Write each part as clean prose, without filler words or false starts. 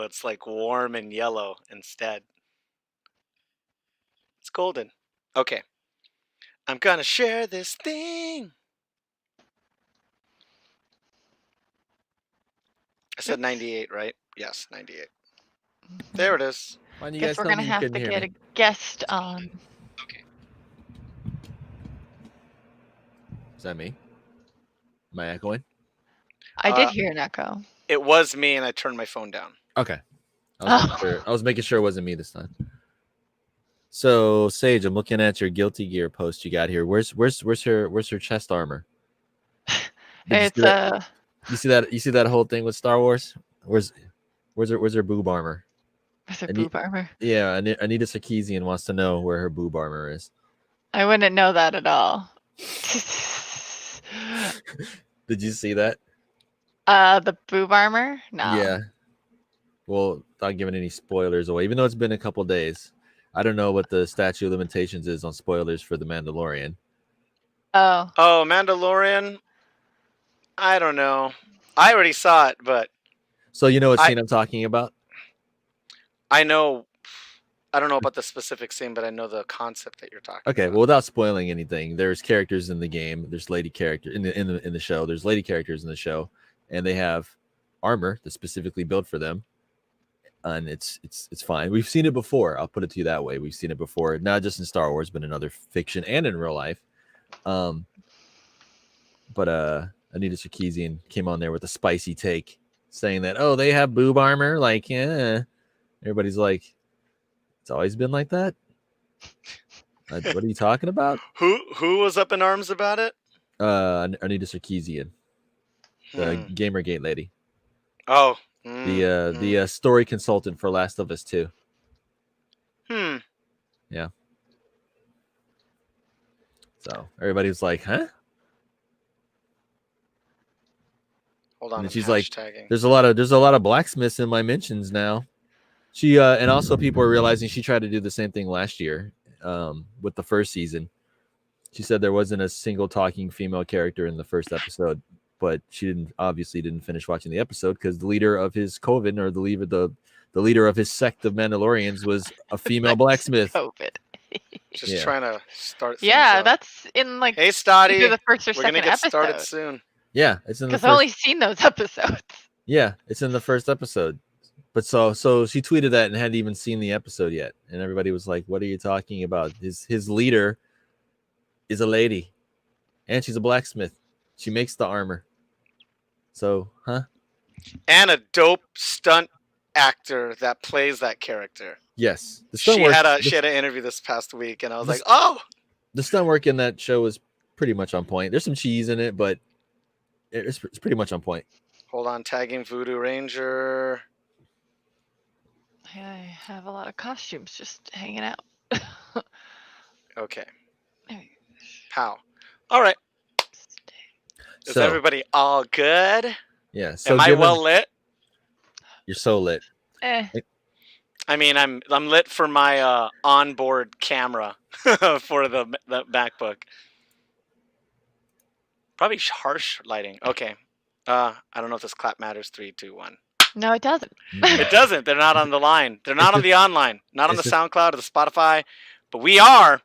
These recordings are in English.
It's like warm and yellow instead. It's golden. Okay. I'm gonna share this thing. I said 98, right? Yes, 98. There it is. Why don't you Guess guys we're tell gonna me you have couldn't to hear get me? a guest on. Okay. Is that me? Am I echoing? I did hear an echo. It was me, and I turned my phone down. Okay. I was making sure it wasn't me this time. So Sage, I'm looking at your Guilty Gear post you got here. Where's her chest armor? It's You see that whole thing with Star Wars? Where's her boob armor? Is it boob armor? Yeah, Anita Sarkeesian wants to know where her boob armor is. I wouldn't know that at all. Did you see that? The boob armor? No. Yeah. Well, not giving any spoilers away, even though it's been a couple days. I don't know what the statute of limitations is on spoilers for The Mandalorian. Oh. Oh, Mandalorian? I don't know. I already saw it, but... So you know what scene I'm talking about? I know... I don't know about the specific scene, but I know the concept that you're talking about. Okay, well, without spoiling anything, there's characters in the game. There's lady character in the show. There's lady characters in the show, and they have armor that's specifically built for them, and it's fine. We've seen it before. I'll put it to you that way. We've seen it before, not just in Star Wars, but in other fiction and in real life. But Anita Sarkeesian came on there with a spicy take, saying that they have boob armor. Like, yeah, everybody's like, it's always been like that. What are you talking about? Who was up in arms about it? Anita Sarkeesian, the Gamergate lady. Oh, the story consultant for Last of Us 2. Yeah. So everybody was like, huh? Hold on. And she's like, there's a lot of blacksmiths in my mentions now. She and also people are realizing she tried to do the same thing last year with the first season. She said there wasn't a single talking female character in the first episode, but she obviously didn't finish watching the episode because the leader of his coven, or the leader of his sect of Mandalorians, was a female blacksmith. COVID. Just trying to start. Yeah, that's in like. Hey, Stoddy, the first or we're second gonna get episode. started soon. Yeah, it's in the first. Because I've only seen those episodes. Yeah, it's in the first episode. But so she tweeted that and hadn't even seen the episode yet, and everybody was like, "What are you talking about? His leader is a lady, and she's a blacksmith. She makes the armor. So, huh? And a dope stunt actor that plays that character. Yes, she had an interview this past week, and I was like, oh, the stunt work in that show is pretty much on point. There's some cheese in it, but it's pretty much on point. Hold on, tagging Voodoo Ranger. I have a lot of costumes just hanging out. Okay. How? All right. Is everybody all good? Yeah. So am I well lit? You're so lit. I mean, I'm lit for my onboard camera for the MacBook. Probably harsh lighting. Okay. I don't know if this clap matters. 3, 2, 1. No, it doesn't. It doesn't. They're not on the line. They're not on the online. Not on the SoundCloud or the Spotify. But we are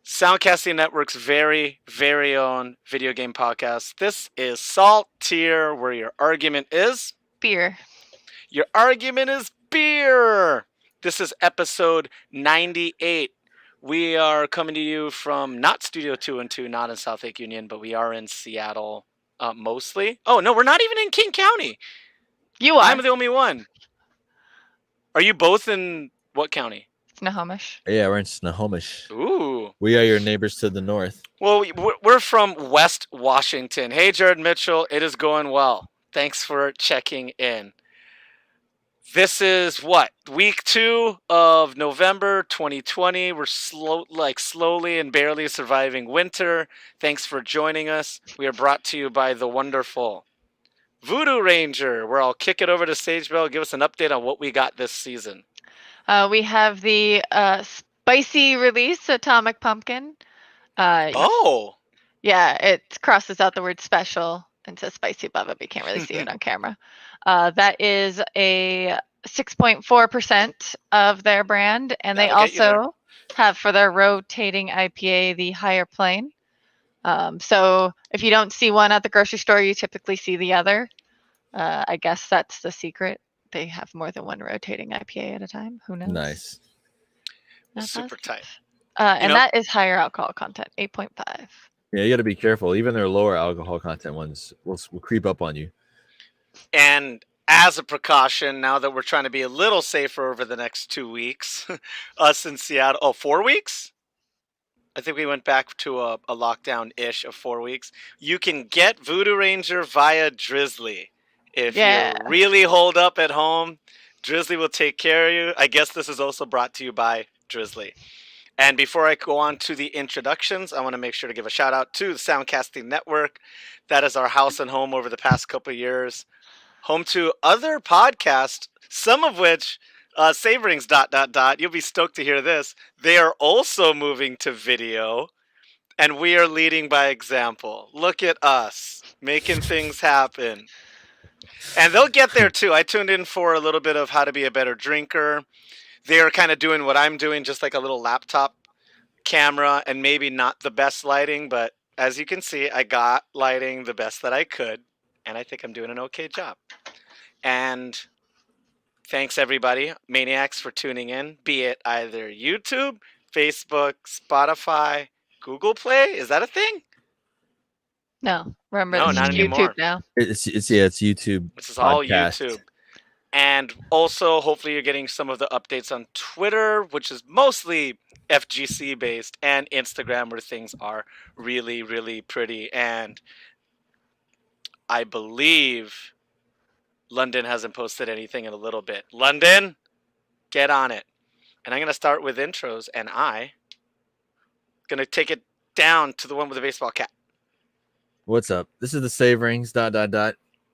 Soundcasting Network's very, very own video game podcast. This is Salt Tier, where your argument is... beer. Your argument is beer. This is episode 98. We are coming to you from not Studio 212, not in South Lake Union, but we are in Seattle mostly. Oh, no, we're not even in King County. You are. I'm the only one. Are you both in what county? Snohomish. Yeah, we're in Snohomish. Ooh. We are your neighbors to the north. Well, we're from West Washington. Hey, Jared Mitchell, it is going well. Thanks for checking in. This is week 2 of November 2020. We're slowly and barely surviving winter. Thanks for joining us. We are brought to you by the wonderful Voodoo Ranger, where I'll kick it over to Sage Bell. Give us an update on what we got this season. We have the spicy release, Atomic Pumpkin. Oh. Yeah, it crosses out the word special. and says spicy above it, but you can't really see it on camera. That is a 6.4% of their brand, and they That'll get you there. also have for their rotating IPA the higher plane. So if you don't see one at the grocery store, you typically see the other. I guess that's the secret. They have more than one rotating IPA at a time. Who knows? Nice. Not Super positive. tight. And that is higher alcohol content, 8.5. Yeah, you got to be careful. Even their lower alcohol content ones will creep up on you. And as a precaution, now that we're trying to be a little safer over the next 2 weeks, us in Seattle, 4 weeks? I think we went back to a lockdown-ish of 4 weeks. You can get Voodoo Ranger via Drizzly. If Yeah. you're really holed up at home, Drizzly will take care of you. I guess this is also brought to you by Drizzly. And before I go on to the introductions, I want to make sure to give a shout out to the Soundcasting Network. That is our house and home over the past couple of years. Home to other podcasts, some of which, Savorings ... You'll be stoked to hear this. They are also moving to video, and we are leading by example. Look at us, making things happen. And they'll get there too. I tuned in for a little bit of how to be a better drinker. They are kind of doing what I'm doing, just like a little laptop camera and maybe not the best lighting, but as you can see, I got lighting the best that I could, and I think I'm doing an okay job. And thanks everybody, Maniacs, for tuning in, be it either YouTube, Facebook, Spotify, Google Play. Is that a thing? No, remember No, this not is anymore. YouTube now. It's YouTube. This is all podcast. YouTube. And also, hopefully you're getting some of the updates on Twitter, which is mostly FGC based, and Instagram, where things are really, really pretty. And I believe London hasn't posted anything in a little bit. London, get on it. And I'm going to start with intros, and I'm going to take it down to the one with the baseball cap. What's up? This is the Savorings ...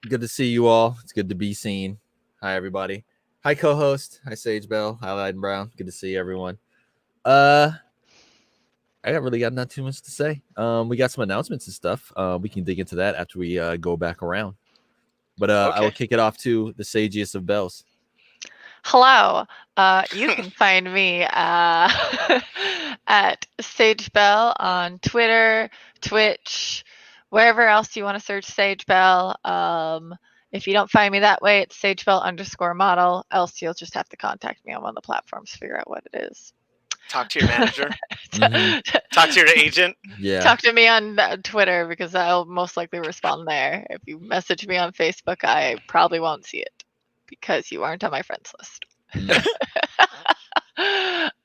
Good to see you all. It's good to be seen. Hi, everybody. Hi, co-host. Hi, Sage Bell. Hi, Lyden Brown. Good to see everyone. I got not too much to say. We got some announcements and stuff. We can dig into that after we go back around. But I will kick it off to the sagiest of bells. Hello. You can find me at Sage Bell on Twitter, Twitch, wherever else you want to search Sage Bell. If you don't find me that way, it's SageBell_model. Else you'll just have to contact me on one of the platforms to figure out what it is. Talk to your manager. Talk to your agent. Yeah. Talk to me on Twitter because I'll most likely respond there. If you message me on Facebook, I probably won't see it because you aren't on my friends list.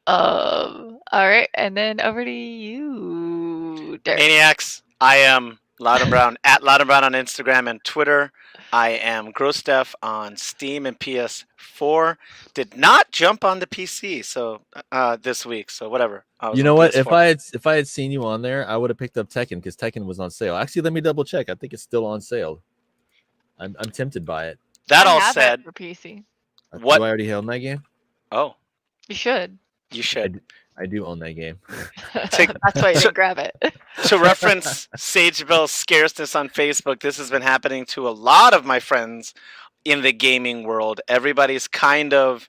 All right, and then over to you, Derek. Maniacs, I am Loudon Brown at Loudon Brown on Instagram and Twitter. I am Grosstef on Steam and PS4. Did not jump on the PC this week, so whatever. You know what? If I had seen you on there, I would have picked up Tekken because Tekken was on sale. Actually, let me double check. I think it's still on sale. I'm tempted by it. That I all have said, it for PC. what? Do I already own that game? Oh, You should. you should. I do own that game. That's why you didn't grab it. To reference Sage Bell's scarceness on Facebook, this has been happening to a lot of my friends in the gaming world. Everybody's kind of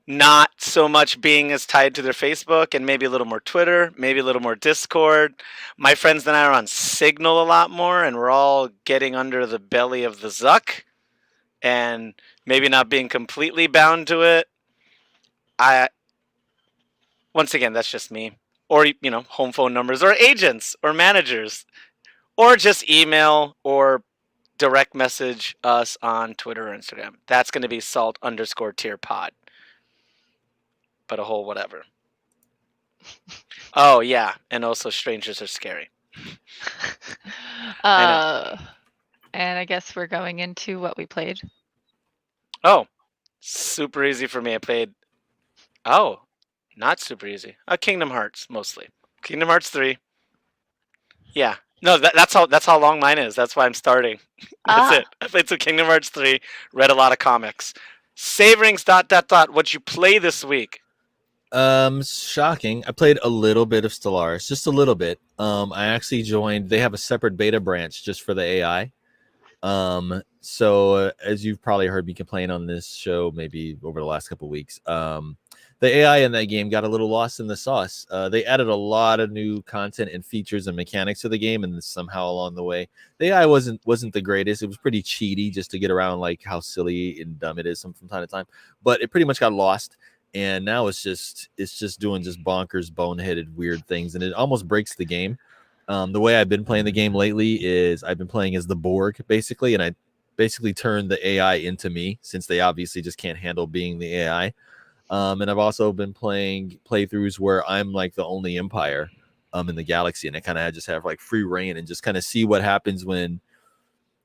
not so much being as tied to their Facebook and maybe a little more Twitter, maybe a little more Discord. My friends and I are on Signal a lot more, and we're all getting under the belly of the Zuck and maybe not being completely bound to it. Once again, that's just me. Or, home phone numbers or agents or managers. Or just email or direct message us on Twitter or Instagram. That's going to be salt_tier_pod. But a whole whatever. Oh, yeah. And also strangers are scary. And I guess we're going into what we played. Oh, super easy for me. I played... Oh, not super easy. Kingdom Hearts, mostly. Kingdom Hearts 3. Yeah. No, that's how long mine is. That's why I'm starting. That's it. I played some Kingdom Hearts 3, read a lot of comics. Savorings ... What'd you play this week? Shocking. I played a little bit of Stellaris, just a little bit. I actually joined. They have a separate beta branch just for the AI. So as you've probably heard me complain on this show, maybe over the last couple of weeks, the AI in that game got a little lost in the sauce. They added a lot of new content and features and mechanics to the game, and somehow along the way, the AI wasn't the greatest. It was pretty cheaty just to get around like how silly and dumb it is from time to time. But it pretty much got lost, and now it's just doing just bonkers, boneheaded, weird things, and it almost breaks the game. The way I've been playing the game lately is I've been playing as the Borg basically, and I basically turned the AI into me since they obviously just can't handle being the AI. And I've also been playing playthroughs where I'm like the only Empire in the galaxy, and I kind of just have like free reign and just kind of see what happens when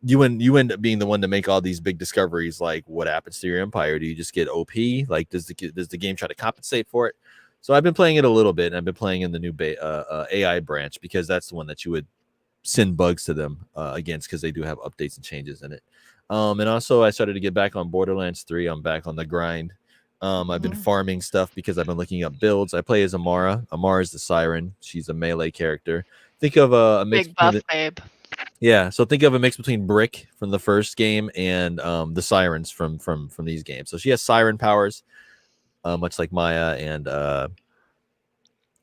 you end up being the one to make all these big discoveries. Like, what happens to your Empire? Do you just get OP? Like, does the game try to compensate for it? So I've been playing it a little bit, and I've been playing in the new AI branch because that's the one that you would send bugs to them against, because they do have updates and changes in it. And also, I started to get back on Borderlands 3. I'm back on the grind. I've been farming stuff because I've been looking up builds. I play as Amara. Amara is the Siren. She's a melee character. Think of a mix Big between buff babe. yeah, so think of a mix between Brick from the first game and the Sirens from these games. So she has Siren powers, much like Maya and I'm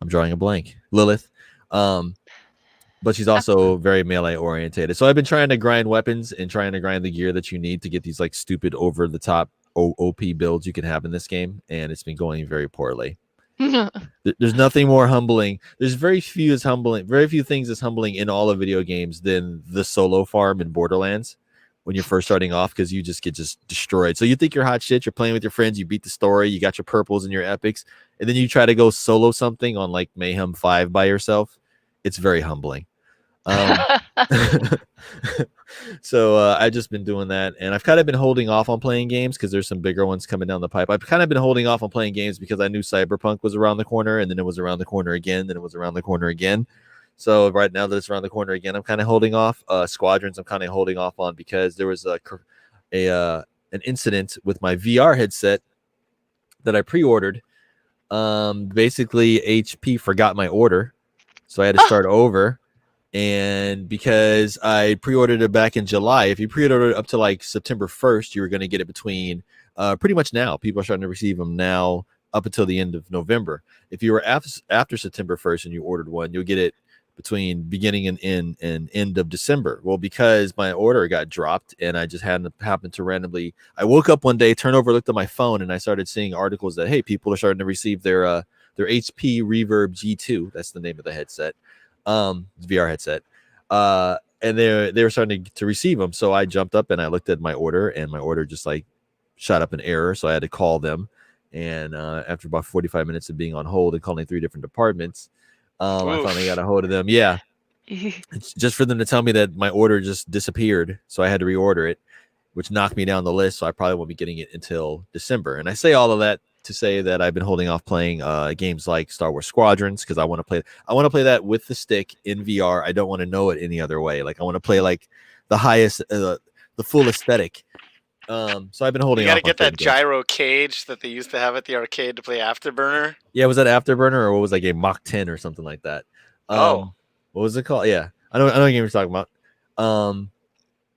drawing a blank, Lilith. But she's also very melee orientated. So I've been trying to grind weapons and trying to grind the gear that you need to get these like stupid over the top OP builds you can have in this game, and it's been going very poorly. There's nothing more humbling. There's very few things as humbling in all of video games than the solo farm in Borderlands when you're first starting off, because you just get destroyed. So you think you're hot shit, you're playing with your friends, you beat the story, you got your purples and your epics, and then you try to go solo something on like Mayhem 5 by yourself. It's very humbling. So I've just been doing that, and I've kind of been holding off on playing games because there's some bigger ones coming down the pipe. I've kind of been holding off on playing games because I knew Cyberpunk was around the corner, and then it was around the corner again, then it was around the corner again. So right now that it's around the corner again, I'm kind of holding off. Squadrons, I'm kind of holding off on because there was an incident with my VR headset that I pre-ordered. Basically, HP forgot my order, so I had to start over. And because I pre-ordered it back in July, if you pre-ordered it up to like September 1st, you were going to get it between pretty much now. People are starting to receive them now up until the end of November. If you were after September 1st and you ordered one, you'll get it between beginning and end of December. Well, because my order got dropped and I just happened to randomly, I woke up one day, turned over, looked at my phone, and I started seeing articles that, hey, people are starting to receive their HP Reverb G2. That's the name of the headset. VR headset, and they were starting to receive them. So I jumped up and I looked at my order, and my order just like shot up an error. So I had to call them, and after about 45 minutes of being on hold and calling 3 different departments, I finally got a hold of them. Yeah, it's just for them to tell me that my order just disappeared, so I had to reorder it, which knocked me down the list. So I probably won't be getting it until December. And I say all of that to say that I've been holding off playing games like Star Wars Squadrons because I want to play that with the stick in VR. I don't want to know it any other way. Like I want to play like the highest, the full aesthetic. So I've been holding. You got to get that gyro cage that they used to have at the arcade to play Afterburner. Yeah, was that Afterburner or what was that game? Mach 10 or something like that. What was it called? Yeah, I know what game you're talking about.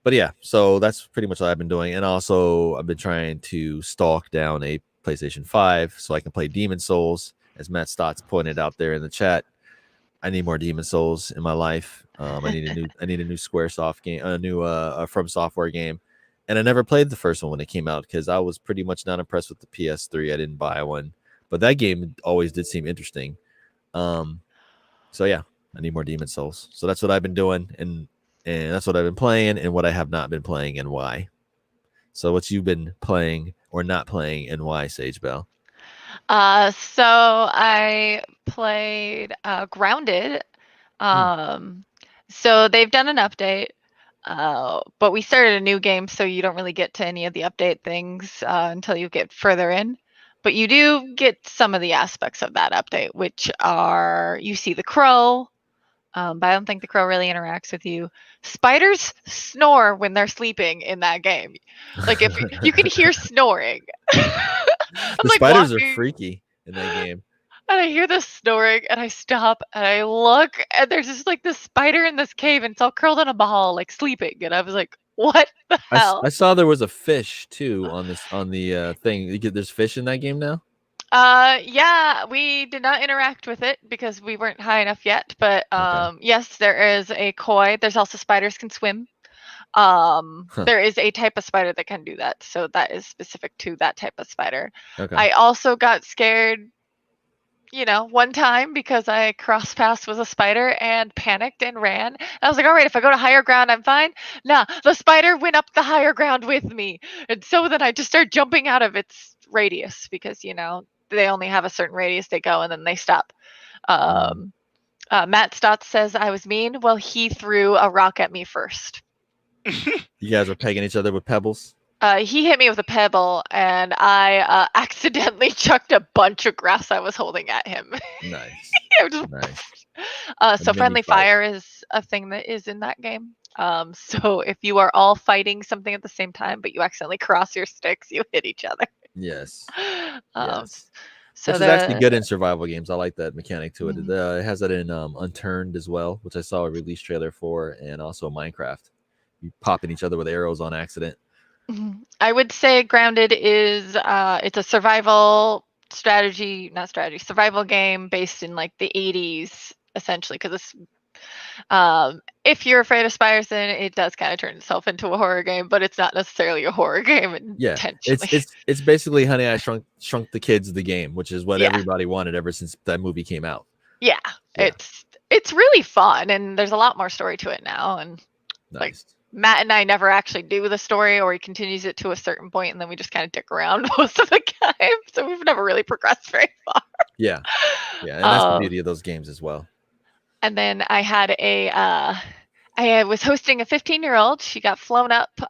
But yeah, so that's pretty much what I've been doing, and also I've been trying to stalk down a PlayStation 5 so I can play Demon Souls, as Matt Stotts pointed out there in the chat. I need more Demon Souls in my life. I need a new SquareSoft game, a new From Software game, and I never played the first one when it came out because I was pretty much not impressed with the PS3. I didn't buy one, but that game always did seem interesting. So yeah, I need more Demon Souls. So that's what I've been doing, and that's what I've been playing, and what I have not been playing, and why. So what you've been playing or not playing, and why, Sage Bell? So I played Grounded. So they've done an update, but we started a new game, so you don't really get to any of the update things until you get further in. But you do get some of the aspects of that update, which are you see the crow, but I don't think the crow really interacts with you. Spiders snore when they're sleeping in that game. Like if you can hear snoring. The spiders are freaky in that game. And I hear this snoring, and I stop, and I look, and there's just like this spider in this cave, and it's all curled in a ball, like sleeping. And I was like, What the hell? I saw there was a fish too on the thing. There's fish in that game now. Yeah, we did not interact with it because we weren't high enough yet. But Okay. yes, there is a koi. There's also spiders can swim. Huh. There is a type of spider that can do that, so that is specific to that type of spider. Okay. I also got scared, one time because I crossed paths with a spider and panicked and ran. I was like, all right, if I go to higher ground, I'm fine. Nah, the spider went up the higher ground with me. And so then I just started jumping out of its radius because, they only have a certain radius they go and then they stop. Matt Stotts says I was mean. Well, he threw a rock at me first. You guys were pegging each other with pebbles. He hit me with a pebble, and I accidentally chucked a bunch of grass I was holding at him. Nice. Nice. So mini friendly fight. fire is a thing that is in that game. So if you are all fighting something at the same time, but you accidentally cross your sticks, you hit each other. Yes. Yes. Which is actually good in survival games. I like that mechanic to it. Mhm. It has that in Unturned as well, which I saw a release trailer for, and also Minecraft. You popping each other with arrows on accident. I would say Grounded is it's a survival survival game based in like the 80s essentially, because it's if you're afraid of spiders, then it does kind of turn itself into a horror game, but it's not necessarily a horror game Yeah, intentionally. it's basically Honey I Shrunk the Kids the game, which is what Yeah. everybody wanted ever since that movie came out. Yeah, Yeah. it's really fun, and there's a lot more story to it now. And like Nice. Matt and I never actually do the story, or he continues it to a certain point, and then we just kind of dick around most of the time. So we've never really progressed very far. Yeah, and that's the beauty of those games as well. And then I had I was hosting a 15-year-old. She got flown up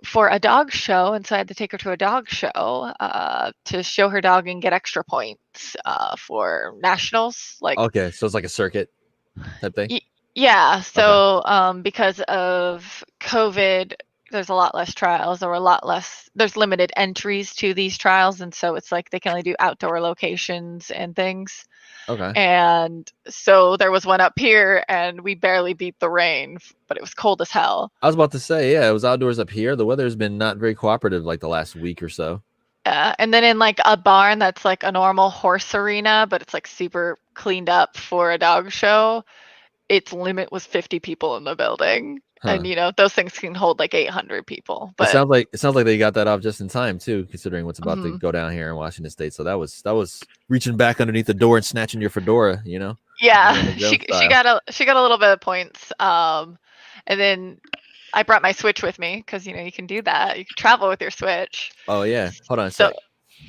for a dog show, and so I had to take her to a dog show to show her dog and get extra points for nationals. Like, okay, so it's like a circuit type thing. Yeah. So because of COVID, there's a lot less trials, or there's limited entries to these trials, and so it's like they can only do outdoor locations and things. Okay. And so there was one up here, and we barely beat the rain, but it was cold as hell. I was about to say, yeah, it was outdoors up here. The weather's been not very cooperative like the last week or so. And then in like a barn that's like a normal horse arena, but it's like super cleaned up for a dog show, its limit was 50 people in the building. Huh. And those things can hold like 800 people. But it sounds like they got that off just in time too, considering what's about to go down here in Washington State. So that was reaching back underneath the door and snatching your fedora, Yeah, she got a little bit of points. And then I brought my Switch with me because you can do that. You can travel with your Switch. Oh yeah, hold on a sec.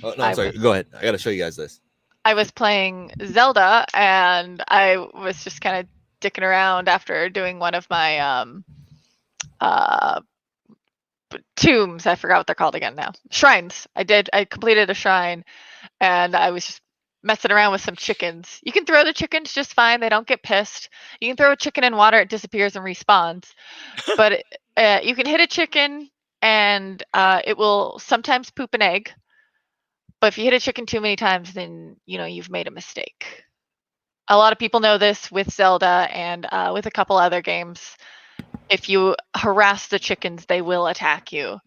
Oh no, I'm sorry. Go ahead. I gotta show you guys this. I was playing Zelda, and I was just kind of dicking around after doing one of my tombs. I forgot what they're called again now. Shrines. I completed a shrine, and I was just messing around with some chickens. You can throw the chickens just fine. They don't get pissed. You can throw a chicken in water, it disappears and respawns. But you can hit a chicken, and it will sometimes poop an egg. But if you hit a chicken too many times, then you've made a mistake. A lot of people know this with Zelda and with a couple other games. If you harass the chickens, they will attack you.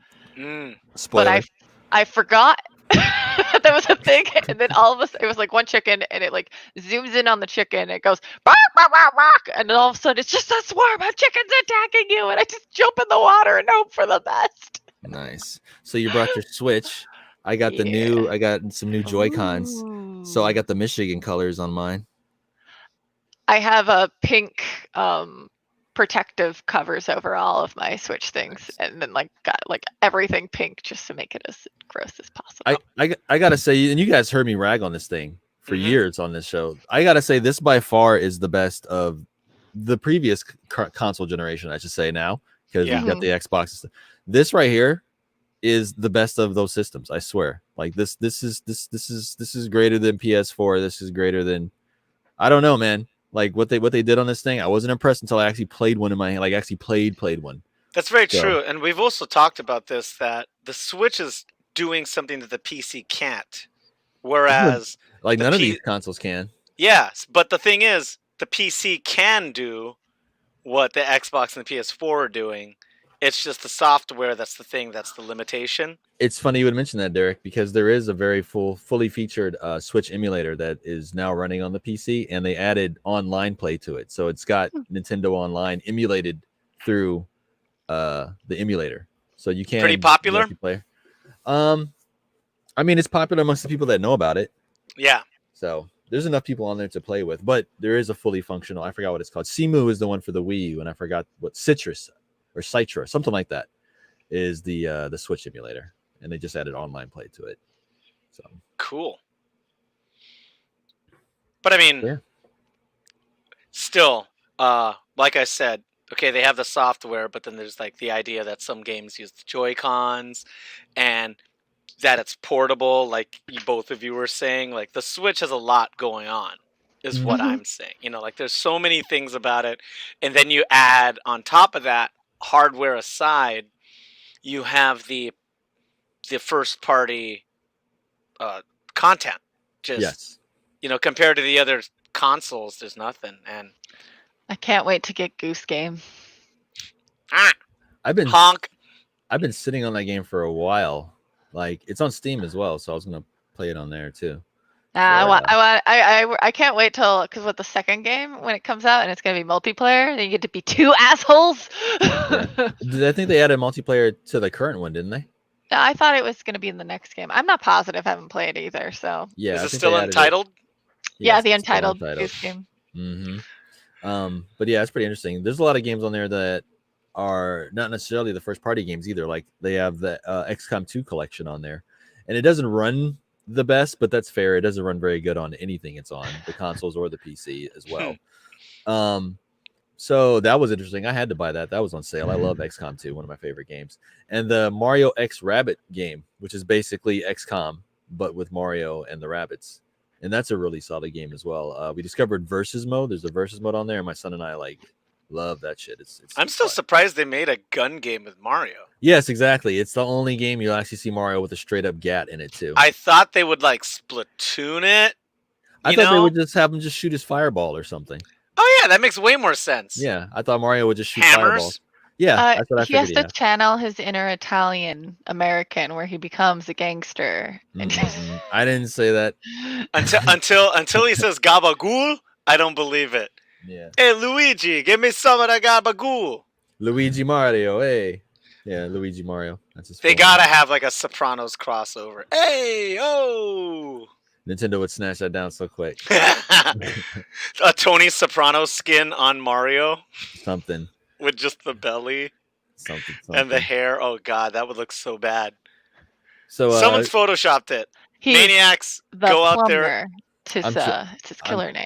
Spoiler. But I forgot that was a thing, and then all of a sudden it was like one chicken, and it like zooms in on the chicken, it goes bark, bark, bark, bark, and then all of a sudden it's just a swarm of chickens attacking you, and I just jump in the water and hope for the best. Nice. So you brought your Switch. I got I got some new Joy-Cons. So I got the Michigan colors on mine. I have a pink protective covers over all of my Switch things, and then got everything pink just to make it as gross as possible. I gotta say, and you guys heard me rag on this thing for years on this show. I gotta say, this by far is the best of the previous console generation, I should say now, because we've got the Xbox. This right here is the best of those systems. I swear. Like this is greater than PS4. This is greater than, I don't know, man. Like what they did on this thing, I wasn't impressed until I actually played one in my hand. Like actually played one. That's very true, and we've also talked about this, that the Switch is doing something that the PC can't, whereas like none of these consoles can. Yes, but the thing is, the PC can do what the Xbox and the PS4 are doing, It's just the software that's the thing. That's the limitation. It's funny you would mention that, Derek, because there is a very fully featured Switch emulator that is now running on the PC, and they added online play to it. So it's got Nintendo Online emulated through the emulator, so you can Pretty popular? multiplayer. I mean, it's popular amongst the people that know about it. Yeah. So there's enough people on there to play with, but there is a fully functional. I forgot what it's called. Simu is the one for the Wii U, and I forgot what Citrus or Citra, something like that, is the Switch emulator, and they just added online play to it. So cool. But I mean, yeah. Still, like I said, okay, they have the software, but then there's like the idea that some games use the Joy-Cons and that it's portable, like both of you were saying. Like the Switch has a lot going on, is what I'm saying. You know, like there's so many things about it. And then you add on top of that, hardware aside, you have the first party content. Just, Yes. you know, compared to the other consoles, there's nothing. And I can't wait to get Goose Game. I've been honk. I've been sitting on that game for a while. Like it's on Steam as well, so I was gonna play it on there too. I can't wait till, because with the second game when it comes out and it's gonna be multiplayer, then you get to be two assholes. Yeah. I think they added multiplayer to the current one, didn't they? I thought it was gonna be in the next game. I'm not positive. I haven't played either. So Yeah. Is I it think still they added untitled? yeah, the it's still Untitled Goose Game. But yeah, it's pretty interesting. There's a lot of games on there that are not necessarily the first party games either. Like they have the XCOM 2 collection on there, and it doesn't run the best, but that's fair. It doesn't run very good on anything it's on, the consoles or the PC as well. So that was interesting. I had to buy that. That was on sale. I love XCOM 2, one of my favorite games. And the Mario X Rabbit game, which is basically XCOM, but with Mario and the rabbits. And that's a really solid game as well. We discovered versus mode. There's a versus mode on there, and my son and I love that shit. It's I'm still fun. surprised they made a gun game with Mario. Yes, exactly. It's the only game you'll actually see Mario with a straight up gat in it too. I thought they would like Splatoon it. I thought they would just have him just shoot his fireball or something. Oh yeah, that makes way more sense. Yeah, I thought Mario would just shoot Hammers? fireballs. Yeah, that's what I he has figured. to channel his inner Italian American, where he becomes a gangster. I didn't say that. Until he says gabagool, I don't believe it. Yeah. Hey Luigi, give me some of that gabagool. Luigi Mario, hey. Yeah, Luigi Mario. That's his. They gotta have like a Sopranos crossover. Hey, oh. Nintendo would snatch that down so quick. A Tony Soprano skin on Mario. Something. With just the belly. Something. And the hair. Oh god, that would look so bad. So someone's photoshopped it. Maniacs, go out there. It's his killer name.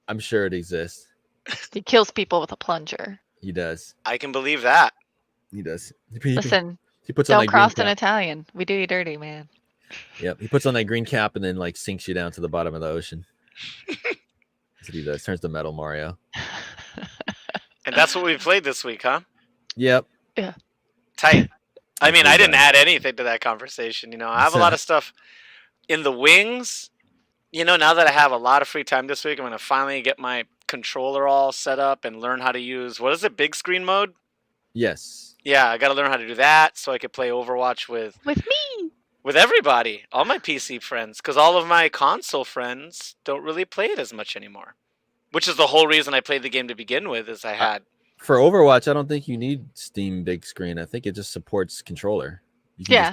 I'm sure it exists. He kills people with a plunger. He does. I can believe that. He does. Listen, he puts don't on cross an Italian. We do you dirty, man. Yep, he puts on that green cap and then like sinks you down to the bottom of the ocean. That's what he does. Turns to Metal Mario. And that's what we played this week, huh? Yep. Yeah. Tight. I mean, I didn't add anything to that conversation. You know, I have a lot of stuff in the wings. You know, now that I have a lot of free time this week, I'm going to finally get my controller all set up and learn how to use, what is it, big screen mode? Yes. Yeah, I got to learn how to do that so I could play Overwatch with me. With everybody, all my PC friends, because all of my console friends don't really play it as much anymore. Which is the whole reason I played the game to begin with, is I had... For Overwatch, I don't think you need Steam big screen. I think it just supports controller. You can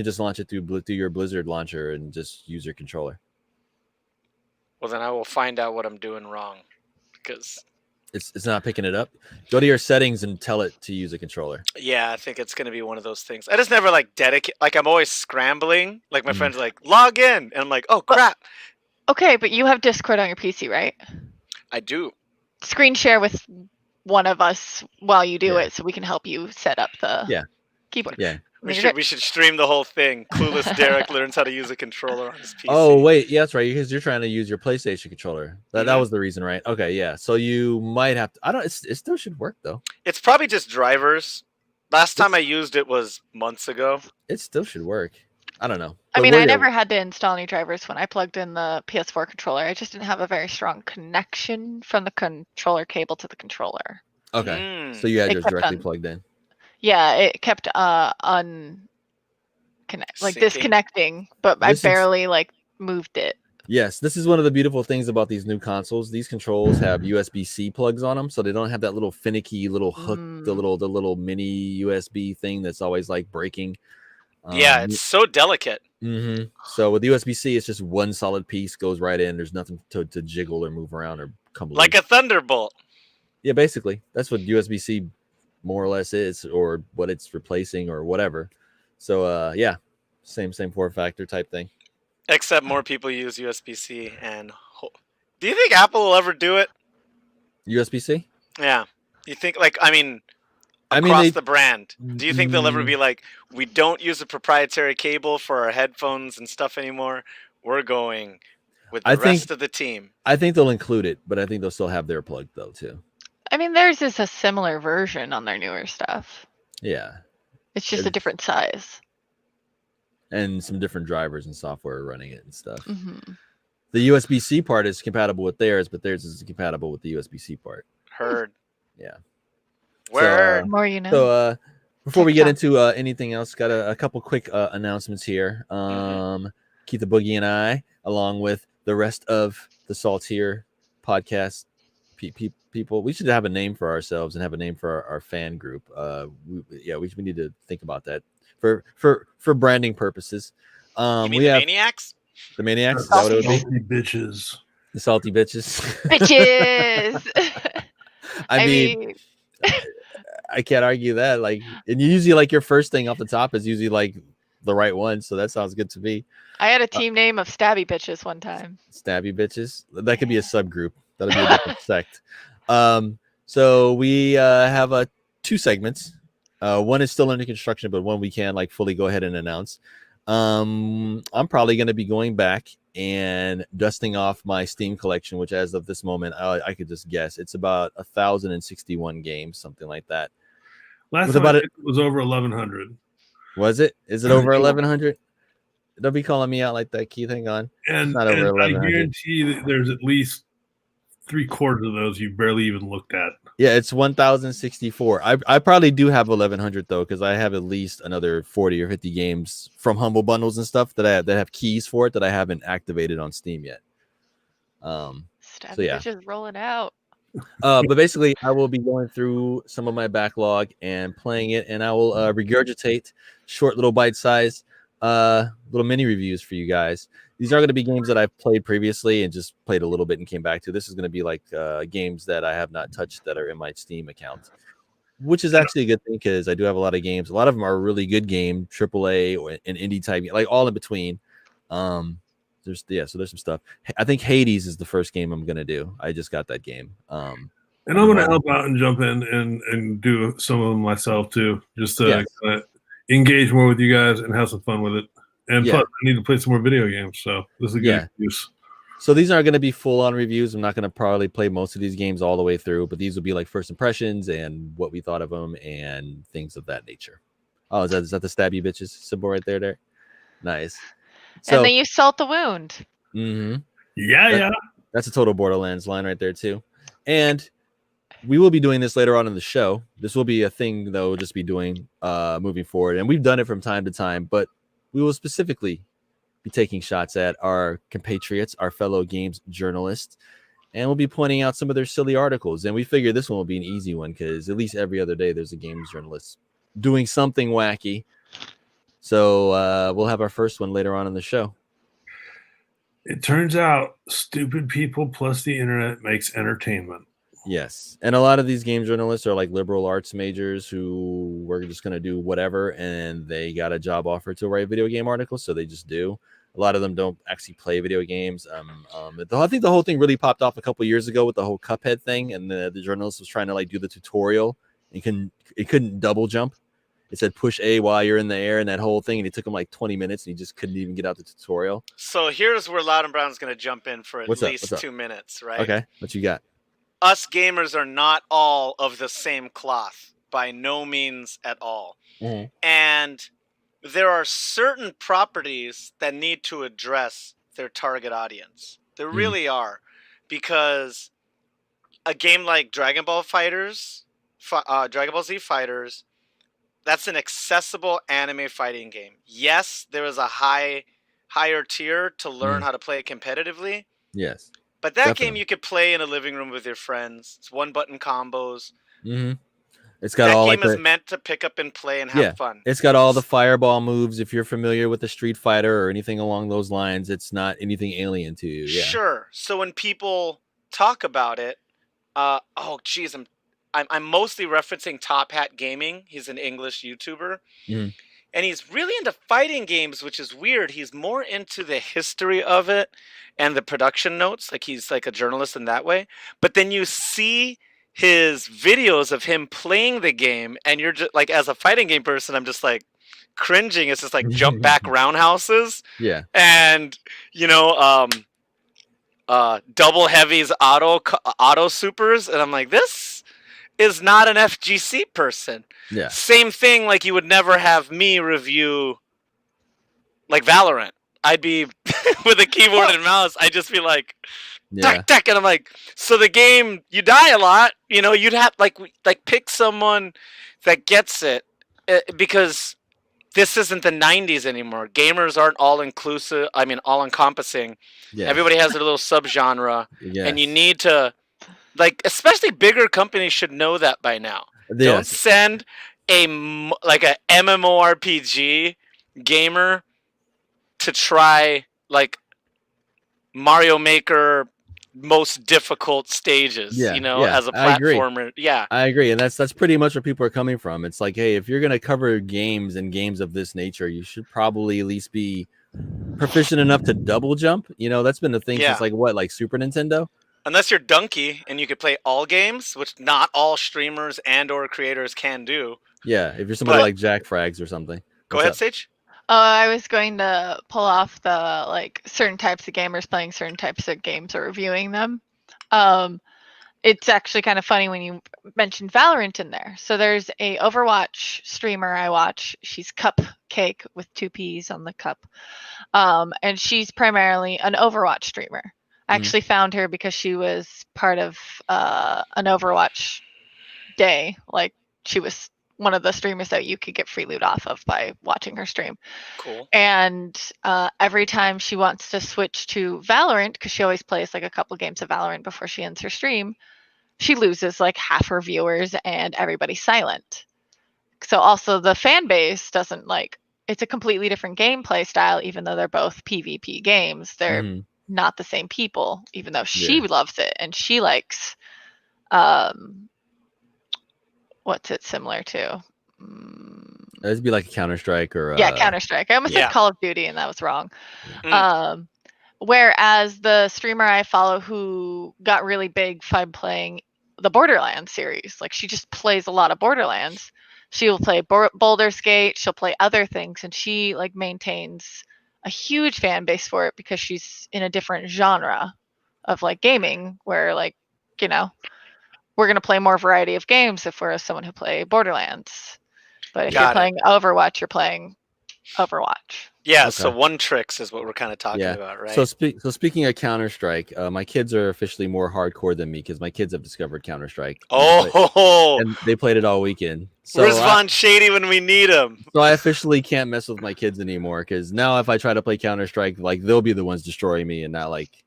just launch it through your Blizzard launcher and just use your controller. Well, then I will find out what I'm doing wrong, because... It's not picking it up. Go to your settings and tell it to use a controller. Yeah, I think it's going to be one of those things. I just never like dedicate. Like I'm always scrambling. Like my friends are like, log in. And I'm like, oh, crap. Okay, but you have Discord on your PC, right? I do. Screen share with one of us while you do it so we can help you set up the keyboard. Yeah. We should stream the whole thing. Clueless Derek learns how to use a controller on his PC. Oh wait, yeah, that's right. Because you're trying to use your PlayStation controller. That was the reason, right? Okay, yeah. So you might have to. I don't. It still should work though. It's probably just drivers. Last time I used it was months ago. It still should work. I don't know. I mean, I never had to install any drivers when I plugged in the PS4 controller. I just didn't have a very strong connection from the controller cable to the controller. Okay, so you had yours directly plugged in. Yeah, it kept Syncing. disconnecting, but I This is- barely like moved it. Yes, this is one of the beautiful things about these new consoles. These controls have USB-C plugs on them, so they don't have that little finicky little hook, the little mini USB thing that's always like breaking. Yeah, it's so delicate. So with USB-C, it's just one solid piece goes right in. There's nothing to jiggle or move around or come Like loose. a thunderbolt. Yeah, basically, that's what USB-C more or less is, or what it's replacing, or whatever. So yeah, same form factor type thing. Except more people use USB-C and. Do you think Apple will ever do it? USB-C? Yeah. You think across they- the brand? Do you think they'll ever be like, we don't use a proprietary cable for our headphones and stuff anymore? We're going with the rest of the team. I think they'll include it, but I think they'll still have their plug though too. I mean, theirs is a similar version on their newer stuff. Yeah, It's just a different size. and some different drivers and software running it and stuff. Mm-hmm. The USB-C part is compatible with theirs, but theirs is compatible with the USB-C part. Heard. Yeah. Word. More you know. So before we get into anything else, got a couple quick announcements here. Keith the Boogie and I, along with the rest of the Saltier podcast people, we should have a name for ourselves and have a name for our fan group. We need to think about that for branding purposes. You mean the Maniacs? The Maniacs? Is that what it would be? Salty bitches. The salty bitches. Bitches. I mean, I can't argue that. Like, and usually, like, your first thing off the top is usually like the right one. So that sounds good to me. I had a team name of Stabby Bitches one time. Stabby Bitches. That could be a subgroup. That'll be a different sect. So we have two segments. One is still under construction, but one we can like fully go ahead and announce. I'm probably going to be going back and dusting off my Steam collection, which as of this moment, I could just guess it's about 1,061 games, something like that. Last time it was over 1,100. Was it? Is it over 1,100? Don't be calling me out like that, Keith. Hang on. And I guarantee that there's at least 3/4 of those you've barely even looked at. Yeah, it's 1,064. I probably do have 1,100 though, because I have at least another 40 or 50 games from Humble Bundles and stuff that have keys for it that I haven't activated on Steam yet. Just rolling out. But basically, I will be going through some of my backlog and playing it, and I will regurgitate short little bite-sized little mini reviews for you guys. These are going to be games that I've played previously and just played a little bit and came back to. This is going to be like games that I have not touched that are in my Steam account, which is actually a good thing because I do have a lot of games. A lot of them are really good game, AAA or an indie type, like all in between. So there's some stuff. I think Hades is the first game I'm going to do. I just got that game. And I'm going to help out and jump in and do some of them myself too, just to engage more with you guys and have some fun with it. And plus, I need to play some more video games, so this is a good excuse. So these aren't going to be full-on reviews. I'm not going to probably play most of these games all the way through, but these will be like first impressions and what we thought of them and things of that nature. Oh, is that the Stabby Bitches symbol right there? Nice. So, and then you salt the wound. Mm-hmm. Yeah. That's a total Borderlands line right there too. And we will be doing this later on in the show. This will be a thing that we'll just be doing moving forward. And we've done it from time to time, but we will specifically be taking shots at our compatriots, our fellow games journalists, and we'll be pointing out some of their silly articles. And we figure this one will be an easy one because at least every other day there's a games journalist doing something wacky. So we'll have our first one later on in the show. It turns out stupid people plus the internet makes entertainment. Yes. And a lot of these game journalists are like liberal arts majors who were just going to do whatever, and they got a job offer to write video game articles, so they just do. A lot of them don't actually play video games. I think the whole thing really popped off a couple years ago with the whole Cuphead thing, and the journalist was trying to like do the tutorial, and it couldn't double jump. It said push A while you're in the air and that whole thing, and it took him like 20 minutes, and he just couldn't even get out the tutorial. So here's where Loud and Brown's going to jump in for at least 2 minutes, right? Okay, what you got? Us gamers are not all of the same cloth, by no means at all. Mm-hmm. And there are certain properties that need to address their target audience. There really are. Because a game like Dragon Ball Z Fighters That's an accessible anime fighting game. Yes, there is a higher tier to learn how to play competitively, Yes. but that game Definitely. you could play in a living room with your friends. It's one button combos. Mm-hmm. It's got That all game like is the meant to pick up and play and have fun. It's got all the fireball moves. If you're familiar with the Street Fighter or anything along those lines, it's not anything alien to you. Yeah. Sure. So when people talk about it, oh geez, I'm mostly referencing Top Hat Gaming. He's an English YouTuber. Mhm. And he's really into fighting games, which is weird. He's more into the history of it and the production notes. Like he's like a journalist in that way. But then you see his videos of him playing the game, and you're just like, as a fighting game person, I'm just like cringing. It's just like jump back roundhouses. Yeah. And double heavies auto supers, and I'm like, this is not an FGC person. Yeah. Same thing, like you would never have me review like Valorant. I'd be with a keyboard and mouse. I'd just be like, Yeah. tack, and I'm like, so the game, you die a lot. You'd have like pick someone that gets it, because this isn't the 90s anymore. Gamers aren't all inclusive. I mean, all encompassing. Yeah. Everybody has their little subgenre, Yes. and you need to, like, especially bigger companies should know that by now. Yes. Don't send a MMORPG gamer to try like Mario Maker most difficult stages. Yeah, as a I agree. platformer. Yeah, I agree, and that's pretty much where people are coming from. It's like, hey, if you're gonna cover games and games of this nature, you should probably at least be proficient enough to double jump. That's been the thing since like Super Nintendo. Unless you're Donkey and you could play all games, which not all streamers and or creators can do. Yeah, if you're somebody like Jack Frags or something. Go ahead, Sage. I was going to pull off the like certain types of gamers playing certain types of games or reviewing them. It's actually kind of funny when you mentioned Valorant in there. So there's a Overwatch streamer I watch. She's Cupcake with 2 P's on the cup. And she's primarily an Overwatch streamer. I actually found her because she was part of an Overwatch day. Like she was one of the streamers that you could get free loot off of by watching her stream. Cool. And every time she wants to switch to Valorant, because she always plays like a couple games of Valorant before she ends her stream, she loses like half her viewers and everybody's silent. So also the fan base doesn't like, it's a completely different gameplay style, even though they're both PvP games. They're not the same people, even though she loves it and she likes what's it similar to? It'd be like Counter-Strike or Counter-Strike. I almost said Call of Duty, and that was wrong. Whereas the streamer I follow who got really big from playing the Borderlands series, like she just plays a lot of Borderlands. She will play Baldur's Gate. She'll play other things, and she like maintains a huge fan base for it because she's in a different genre of like gaming, where like we're going to play more variety of games if we're someone who play Borderlands. But if you're playing Overwatch, you're playing Overwatch. Yeah, so one tricks is what we're kind of talking about, right? So speaking of Counter-Strike, my kids are officially more hardcore than me because my kids have discovered Counter-Strike. And they played it all weekend. So where's Von Shady when we need him? So I officially can't mess with my kids anymore because now if I try to play Counter-Strike, like they'll be the ones destroying me and not like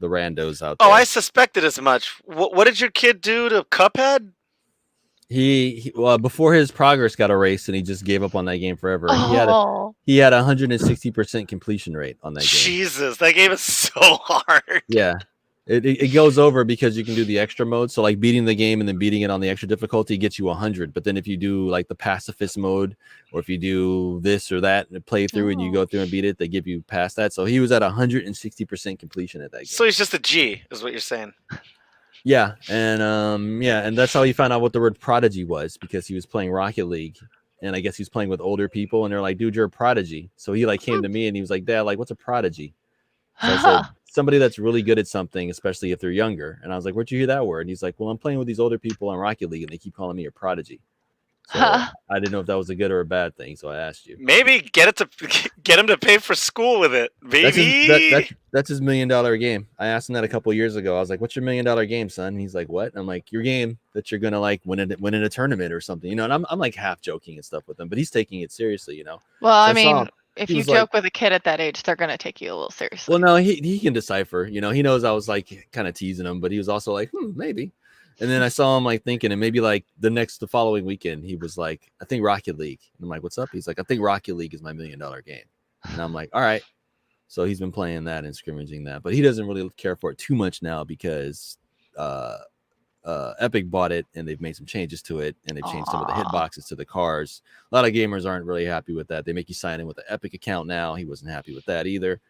the randos out there. Oh, I suspected as much. What did your kid do to Cuphead? He before his progress got erased and he just gave up on that game forever. He had 160% completion rate on that game. Jesus, that game is so hard. Yeah. It goes over because you can do the extra mode. So like beating the game and then beating it on the extra difficulty gets you 100. But then if you do like the pacifist mode, or if you do this or that and play through and you go through and beat it, they give you past that. So he was at 160% completion at that game. So he's just a G, is what you're saying. Yeah, and that's how he found out what the word prodigy was, because he was playing Rocket League, and I guess he's playing with older people, and they're like, "Dude, you're a prodigy." So he like came to me and he was like, "Dad, like, what's a prodigy?" So I said, "Somebody that's really good at something, especially if they're younger." And I was like, "Where'd you hear that word?" And he's like, "Well, I'm playing with these older people on Rocket League, and they keep calling me a prodigy." So I didn't know if that was a good or a bad thing. So I asked you. Maybe get him to pay for school with it, baby. That's his $1 million game. I asked him that a couple years ago. I was like, "What's your $1 million game, son?" And he's like, "What?" And I'm like, "Your game that you're gonna like win in a tournament or something, you know." And I'm like half joking and stuff with him, but he's taking it seriously, you know. Well, So I mean, if he you was like- joke with a kid at that age, they're gonna take you a little seriously. Well, no, he can decipher. You know, he knows I was like kind of teasing him, but he was also like, maybe. And then I saw him like thinking, and maybe like the following weekend, he was like, I think Rocket League. And I'm like, what's up? He's like, I think Rocket League is my $1 million game. And I'm like, all right. So he's been playing that and scrimmaging that, but he doesn't really care for it too much now because Epic bought it and they've made some changes to it and they've changed some of the hitboxes to the cars. A lot of gamers aren't really happy with that. They make you sign in with an Epic account now. He wasn't happy with that either.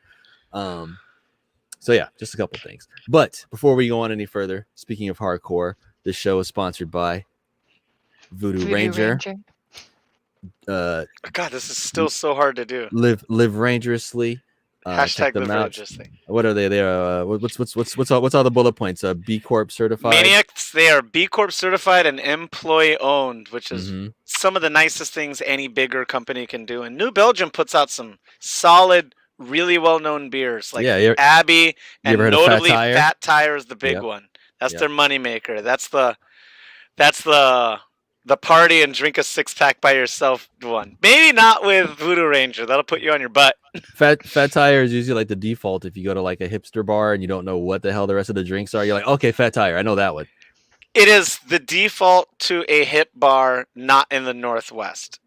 So yeah, just a couple things. But before we go on any further, speaking of hardcore, this show is sponsored by Voodoo Ranger. God, this is still so hard to do. Live rangerously. Hashtag live rangerously. What are they? They're what's all the bullet points? B Corp certified. Maniacs. They are B Corp certified and employee owned, which is some of the nicest things any bigger company can do. And New Belgium puts out some solid, really well-known beers like Abbey and notably Fat Tire is the big one. That's their moneymaker. That's the party and drink a 6-pack by yourself one. Maybe not with Voodoo Ranger. That'll put you on your butt. Fat Tire is usually like the default if you go to like a hipster bar and you don't know what the hell the rest of the drinks are. You're like, okay, Fat Tire, I know that one. It is the default to a hip bar, not in the Northwest.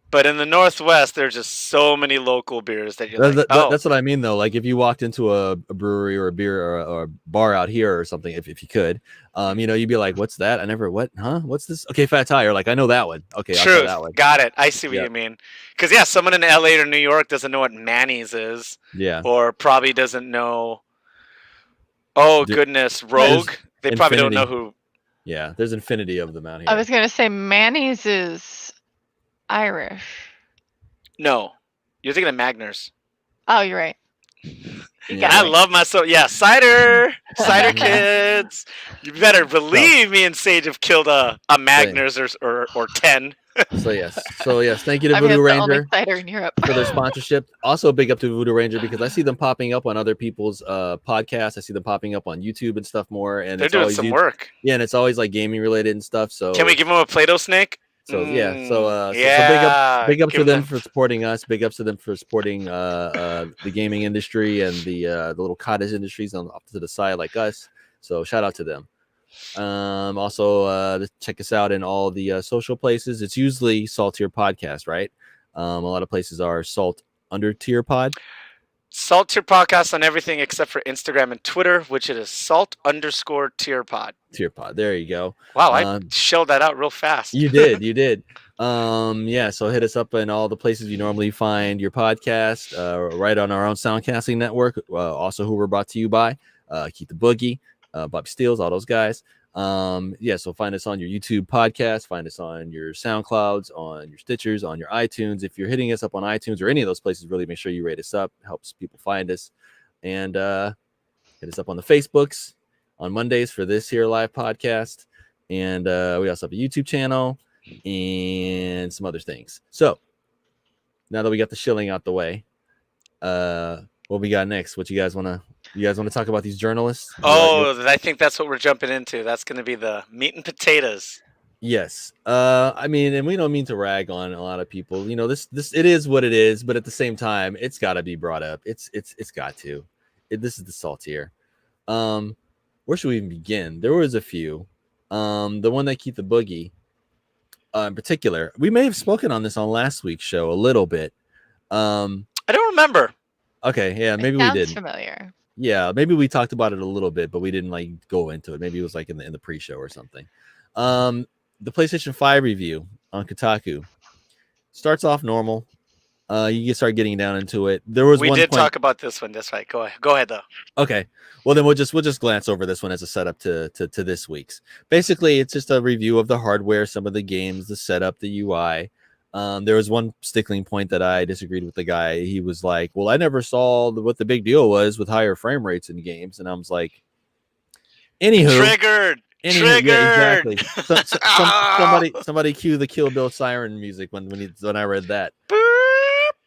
But in the Northwest, there's just so many local beers that you're like, That's what I mean, though. Like, if you walked into a brewery or a beer or a bar out here or something, if you could, you know, you'd be like, what's that? What's this? Okay, Fat Tire. Like, I know that one. Okay, I'll try that one. Got it. I see what you mean. Because, someone in LA or New York doesn't know what Manny's is. Yeah. Or probably doesn't know, goodness, Rogue. They probably don't know who. Yeah, there's infinity of them out here. I was going to say Manny's is Irish. No, you're thinking of Magners. Oh, you're right. I love myself. Yeah, cider kids. You better believe me and Sage have killed a Magners or 10. So yes, thank you to Voodoo Ranger cider in Europe for their sponsorship. Also, big up to Voodoo Ranger because I see them popping up on other people's podcasts. I see them popping up on YouTube and stuff more. And they're doing some work. Yeah, and it's always like gaming related and stuff. So can we give them a Play-Doh snake? So big up to them for supporting us. Big ups to them for supporting the gaming industry and the little cottage industries off to the side like us. So shout out to them. Also check us out in all the social places. It's usually Salt Tier Podcast, right? A lot of places are Salt Under Tier Pod. Salt Tier Podcast on everything except for Instagram and Twitter, which it is Salt_Tier Pod. Tier Pod. There you go. Wow, I shelled that out real fast. You did. So hit us up in all the places you normally find your podcast, right on our own Soundcasting network. Also, who we're brought to you by, Keith the Boogie, Bobby Steels, all those guys. So find us on your YouTube podcast, find us on your SoundClouds, on your Stitchers, on your iTunes. If you're hitting us up on iTunes or any of those places, really make sure you rate us up. It helps people find us. And hit us up on the Facebooks on Mondays for this here live podcast. And we also have a YouTube channel and some other things. So now that we got the shilling out the way, what we got next? What you guys want to talk about these journalists? I think that's what we're jumping into. That's going to be the meat and potatoes. Yes. I mean, and we don't mean to rag on a lot of people. You know, this it is what it is, but at the same time, it's got to be brought up. It's got to. This is the Salt Tier. Where should we even begin? There was a few. The one that Keith the Boogie, in particular, we may have spoken on this on last week's show a little bit. I don't remember. Okay, yeah, maybe we did. Familiar. Yeah, maybe we talked about it a little bit, but we didn't like go into it. Maybe it was like in the pre-show or something. The PlayStation 5 review on Kotaku starts off normal. You can start getting down into it. We did talk about this one. That's right. Go ahead though. Okay. Well, then we'll just glance over this one as a setup to this week's. Basically, it's just a review of the hardware, some of the games, the setup, the UI. There was one stickling point that I disagreed with the guy. He was like, well, I never saw what the big deal was with higher frame rates in games. And I was like, anywho. Triggered. Anywho, yeah, Triggered. exactly. Somebody cue the Kill Bill siren music when I read that.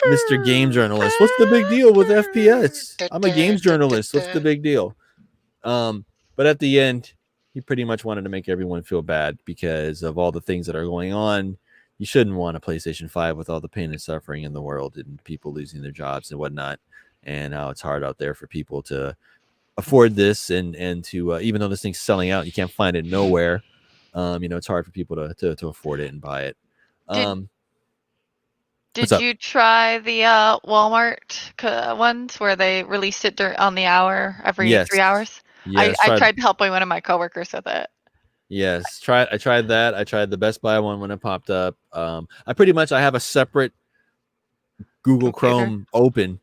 Mr. Game Journalist. What's the big deal with FPS? I'm a games journalist. What's the big deal? But at the end, he pretty much wanted to make everyone feel bad because of all the things that are going on. You shouldn't want a PlayStation 5 with all the pain and suffering in the world and people losing their jobs and whatnot, and how it's hard out there for people to afford this and to even though this thing's selling out, you can't find it nowhere. It's hard for people to afford it and buy it. Did you try the Walmart ones where they released it on the hour every 3 hours? Yes, I tried helping one of my coworkers with it. Yes, I tried that. I tried the Best Buy one when it popped up. I have a separate Google Chrome open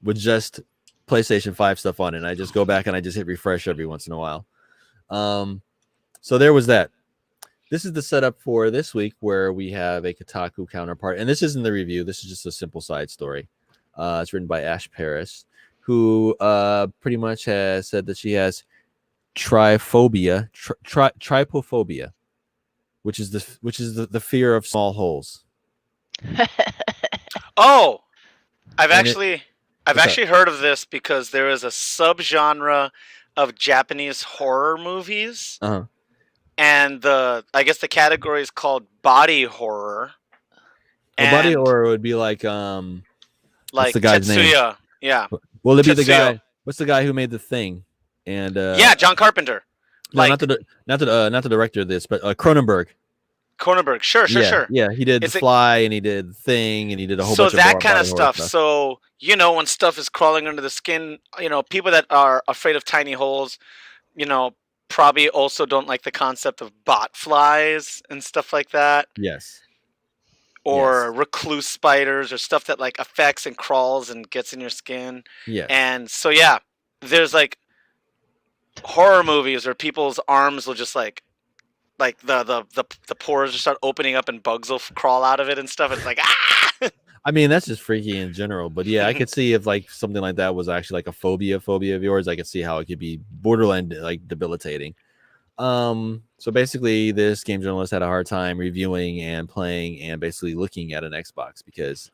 with just PlayStation 5 stuff on it. And I just go back and I just hit refresh every once in a while. So there was that. This is the setup for this week where we have a Kotaku counterpart. And this isn't the review. This is just a simple side story. It's written by Ash Paris, who pretty much has said that she has trypophobia, which is the fear of small holes. Oh, I've actually heard of this because there is a subgenre of Japanese horror movies, and I guess the category is called body horror. Body horror would be like what's the guy's Tetsuya. name? Yeah. Will it be the guy? What's the guy who made The Thing? And yeah, John Carpenter. No, not the director of this, but Cronenberg. Cronenberg, sure. Yeah, he did The Fly, and he did The Thing, and he did a whole bunch of that kind of stuff. So when stuff is crawling under the skin, people that are afraid of tiny holes, probably also don't like the concept of bot flies and stuff like that. Yes. Or recluse spiders or stuff that like affects and crawls and gets in your skin. Yeah. And so there's like horror movies where people's arms will just like the pores will start opening up and bugs will crawl out of it and stuff. It's like I mean, that's just freaky in general, but yeah, I could see if like something like that was actually like a phobia of yours. I could see how it could be borderline like debilitating. So basically, this game journalist had a hard time reviewing and playing and basically looking at an Xbox, because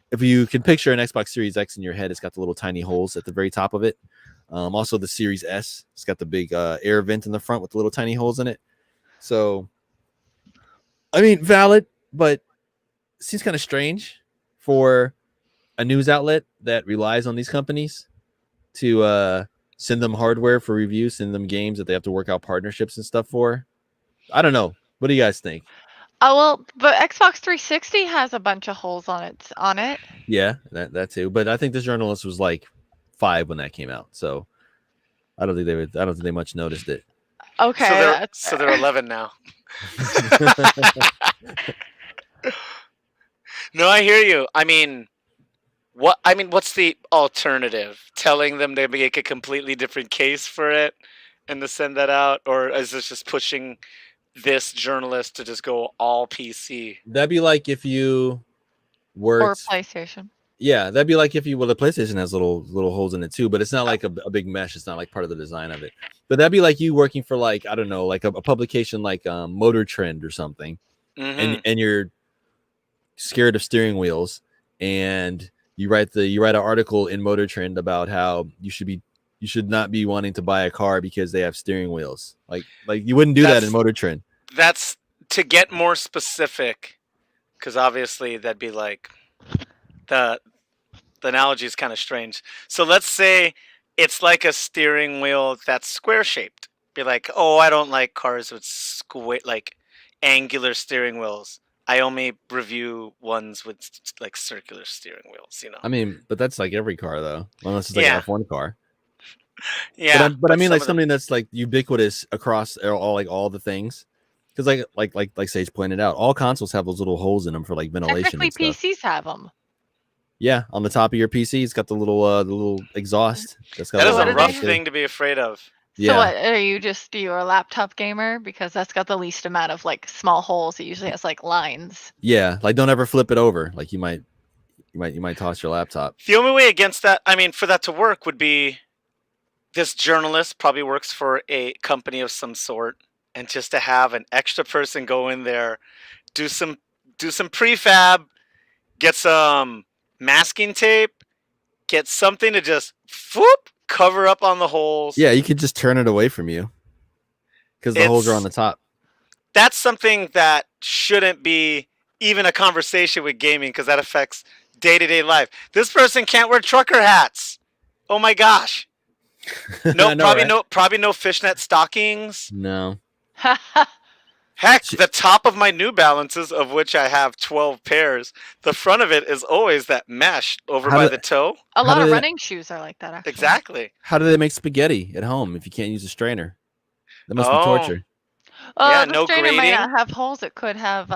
if you can picture an Xbox Series X in your head, it's got the little tiny holes at the very top of it. Also, the Series S, it's got the big air vent in the front with the little tiny holes in it. So, I mean, valid, but seems kind of strange for a news outlet that relies on these companies to send them hardware for review, send them games that they have to work out partnerships and stuff for. I don't know. What do you guys think? Oh, well, but Xbox 360 has a bunch of holes on it. Yeah, that too. But I think this journalist was like 5 when that came out, so I don't think they much noticed it. Okay, so they're 11 now. No, I hear you. I mean, what's the alternative? Telling them they make a completely different case for it and to send that out, or is this just pushing this journalist to just go all PC? That'd be like if you worked or PlayStation. Yeah, that'd be like if you the PlayStation has little holes in it too, but it's not like a big mesh. It's not like part of the design of it. But that'd be like you working for like, I don't know, like a publication like Motor Trend or something, and you're scared of steering wheels, and you write an article in Motor Trend about how you should not be wanting to buy a car because they have steering wheels. Like you wouldn't do that in Motor Trend. That's to get more specific, because obviously that'd be like the analogy is kind of strange. So let's say it's like a steering wheel that's square shaped. Be like, oh, I don't like cars with like angular steering wheels. I only review ones with like circular steering wheels, I mean, but that's like every car though, unless it's like an F1 car. Yeah, but I mean, like something that's like ubiquitous across all the things, because like Sage pointed out, all consoles have those little holes in them for like ventilation. Technically, PCs have them. Yeah, on the top of your PC, it's got the little exhaust. That is a rough thing to be afraid of. Yeah. So what, are you a laptop gamer? Because that's got the least amount of like small holes. It usually has like lines. Yeah, like don't ever flip it over. Like you might toss your laptop. The only way against that, I mean, for that to work would be this journalist probably works for a company of some sort, and just to have an extra person go in there, do some prefab, get some masking tape, get something to just cover up on the holes. Yeah, you could just turn it away from you because the holes are on the top. That's something that shouldn't be even a conversation with gaming because that affects day-to-day life. This person can't wear trucker hats. Oh my gosh. No, probably no fishnet stockings. No. Heck, the top of my New Balances, of which I have 12 pairs, the front of it is always that mesh over by the toe. A lot of running shoes are like that, actually. Exactly. How do they make spaghetti at home if you can't use a strainer? That must be torture. Yeah, the strainer might not have holes. It could have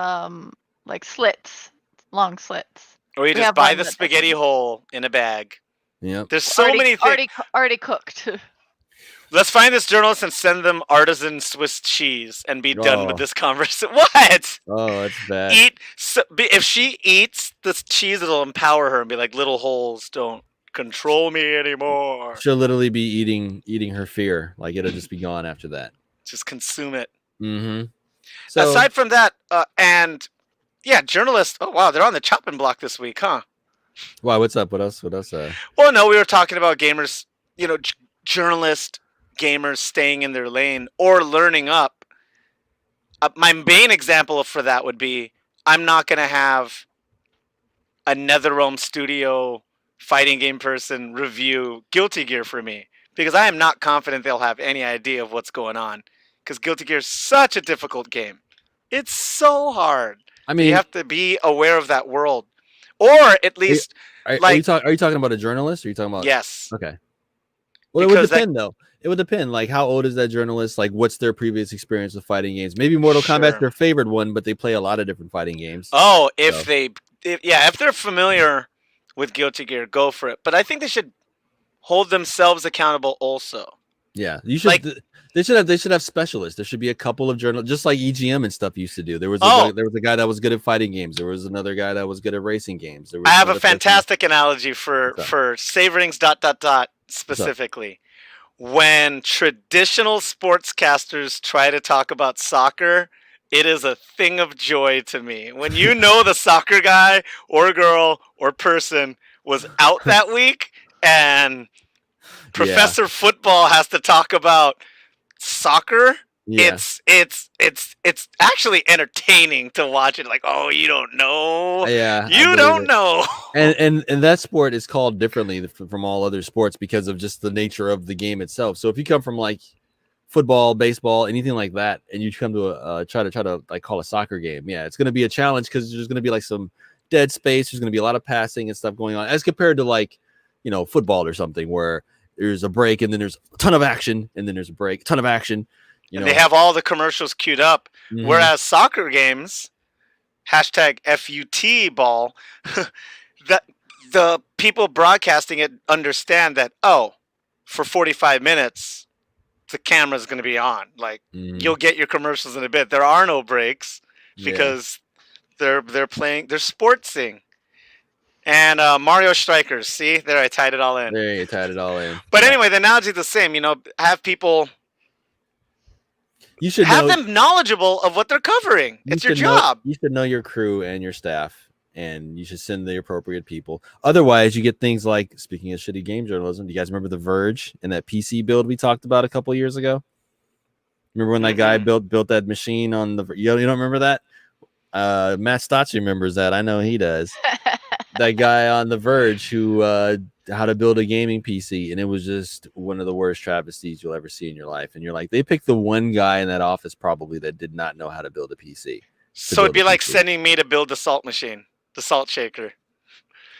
like slits, long slits. Or you just buy the spaghetti hole in a bag. Yeah. There's so many things. Already cooked. Let's find this journalist and send them artisan Swiss cheese and be done with this conversation. What? Oh, that's bad. If she eats this cheese, it'll empower her and be like, little holes don't control me anymore. She'll literally be eating her fear. Like it'll just be gone after that. Just consume it. Mm-hmm. So, aside from that, and yeah, journalists. Oh wow, they're on the chopping block this week, huh? Why? What's up? What else? Well, no, we were talking about gamers. Journalists. Gamers staying in their lane or learning up. My main example for that would be I'm not going to have a NetherRealm Studio fighting game person review Guilty Gear for me because I am not confident they'll have any idea of what's going on because Guilty Gear is such a difficult game. It's so hard. I mean, you have to be aware of that world, or at least are you talking about a journalist? Or are you talking about? Yes. Okay. Well, it would depend though. It would depend. Like, how old is that journalist? Like, what's their previous experience with fighting games? Maybe Mortal Kombat's their favorite one, but they play a lot of different fighting games. Oh, if they're familiar with Guilty Gear, go for it. But I think they should hold themselves accountable also. Yeah, you should. They should have specialists. There should be a couple of journalists, just like EGM and stuff used to do. There was a guy that was good at fighting games. There was another guy that was good at racing games. I have a fantastic analogy for Saverings ... specifically. When traditional sportscasters try to talk about soccer, it is a thing of joy to me. When you know the soccer guy or girl or person was out that week and Professor Football has to talk about soccer, it's actually entertaining to watch it. Like, oh, you don't know, you don't know. And that sport is called differently from all other sports because of just the nature of the game itself. So if you come from like football, baseball, anything like that, and you come to try to like call a soccer game, it's going to be a challenge because there's going to be like some dead space. There's going to be a lot of passing and stuff going on as compared to like football or something where there's a break and then there's a ton of action and then there's a break, a ton of action. And they have all the commercials queued up. Mm-hmm. Whereas soccer games, #FUT ball, that the people broadcasting it understand that, for 45 minutes, the camera's going to be on. Like, you'll get your commercials in a bit. There are no breaks because they're sportsing. And Mario Strikers, see? There, I tied it all in. There, you tied it all in. But anyway, the analogy is the same. Have people... You should have them knowledgeable of what they're covering. It's your job. You should know your crew and your staff, and you should send the appropriate people. Otherwise, you get things like, speaking of shitty game journalism, do you guys remember The Verge and that PC build we talked about a couple of years ago? Remember when that guy built that machine on the... You don't remember that? Matt Stotz remembers that. I know he does. That guy on The Verge who... how to build a gaming PC, and it was just one of the worst travesties you'll ever see in your life. And you're like, they picked the one guy in that office probably that did not know how to build a PC. So it'd be like sending me to build the salt machine, the salt shaker.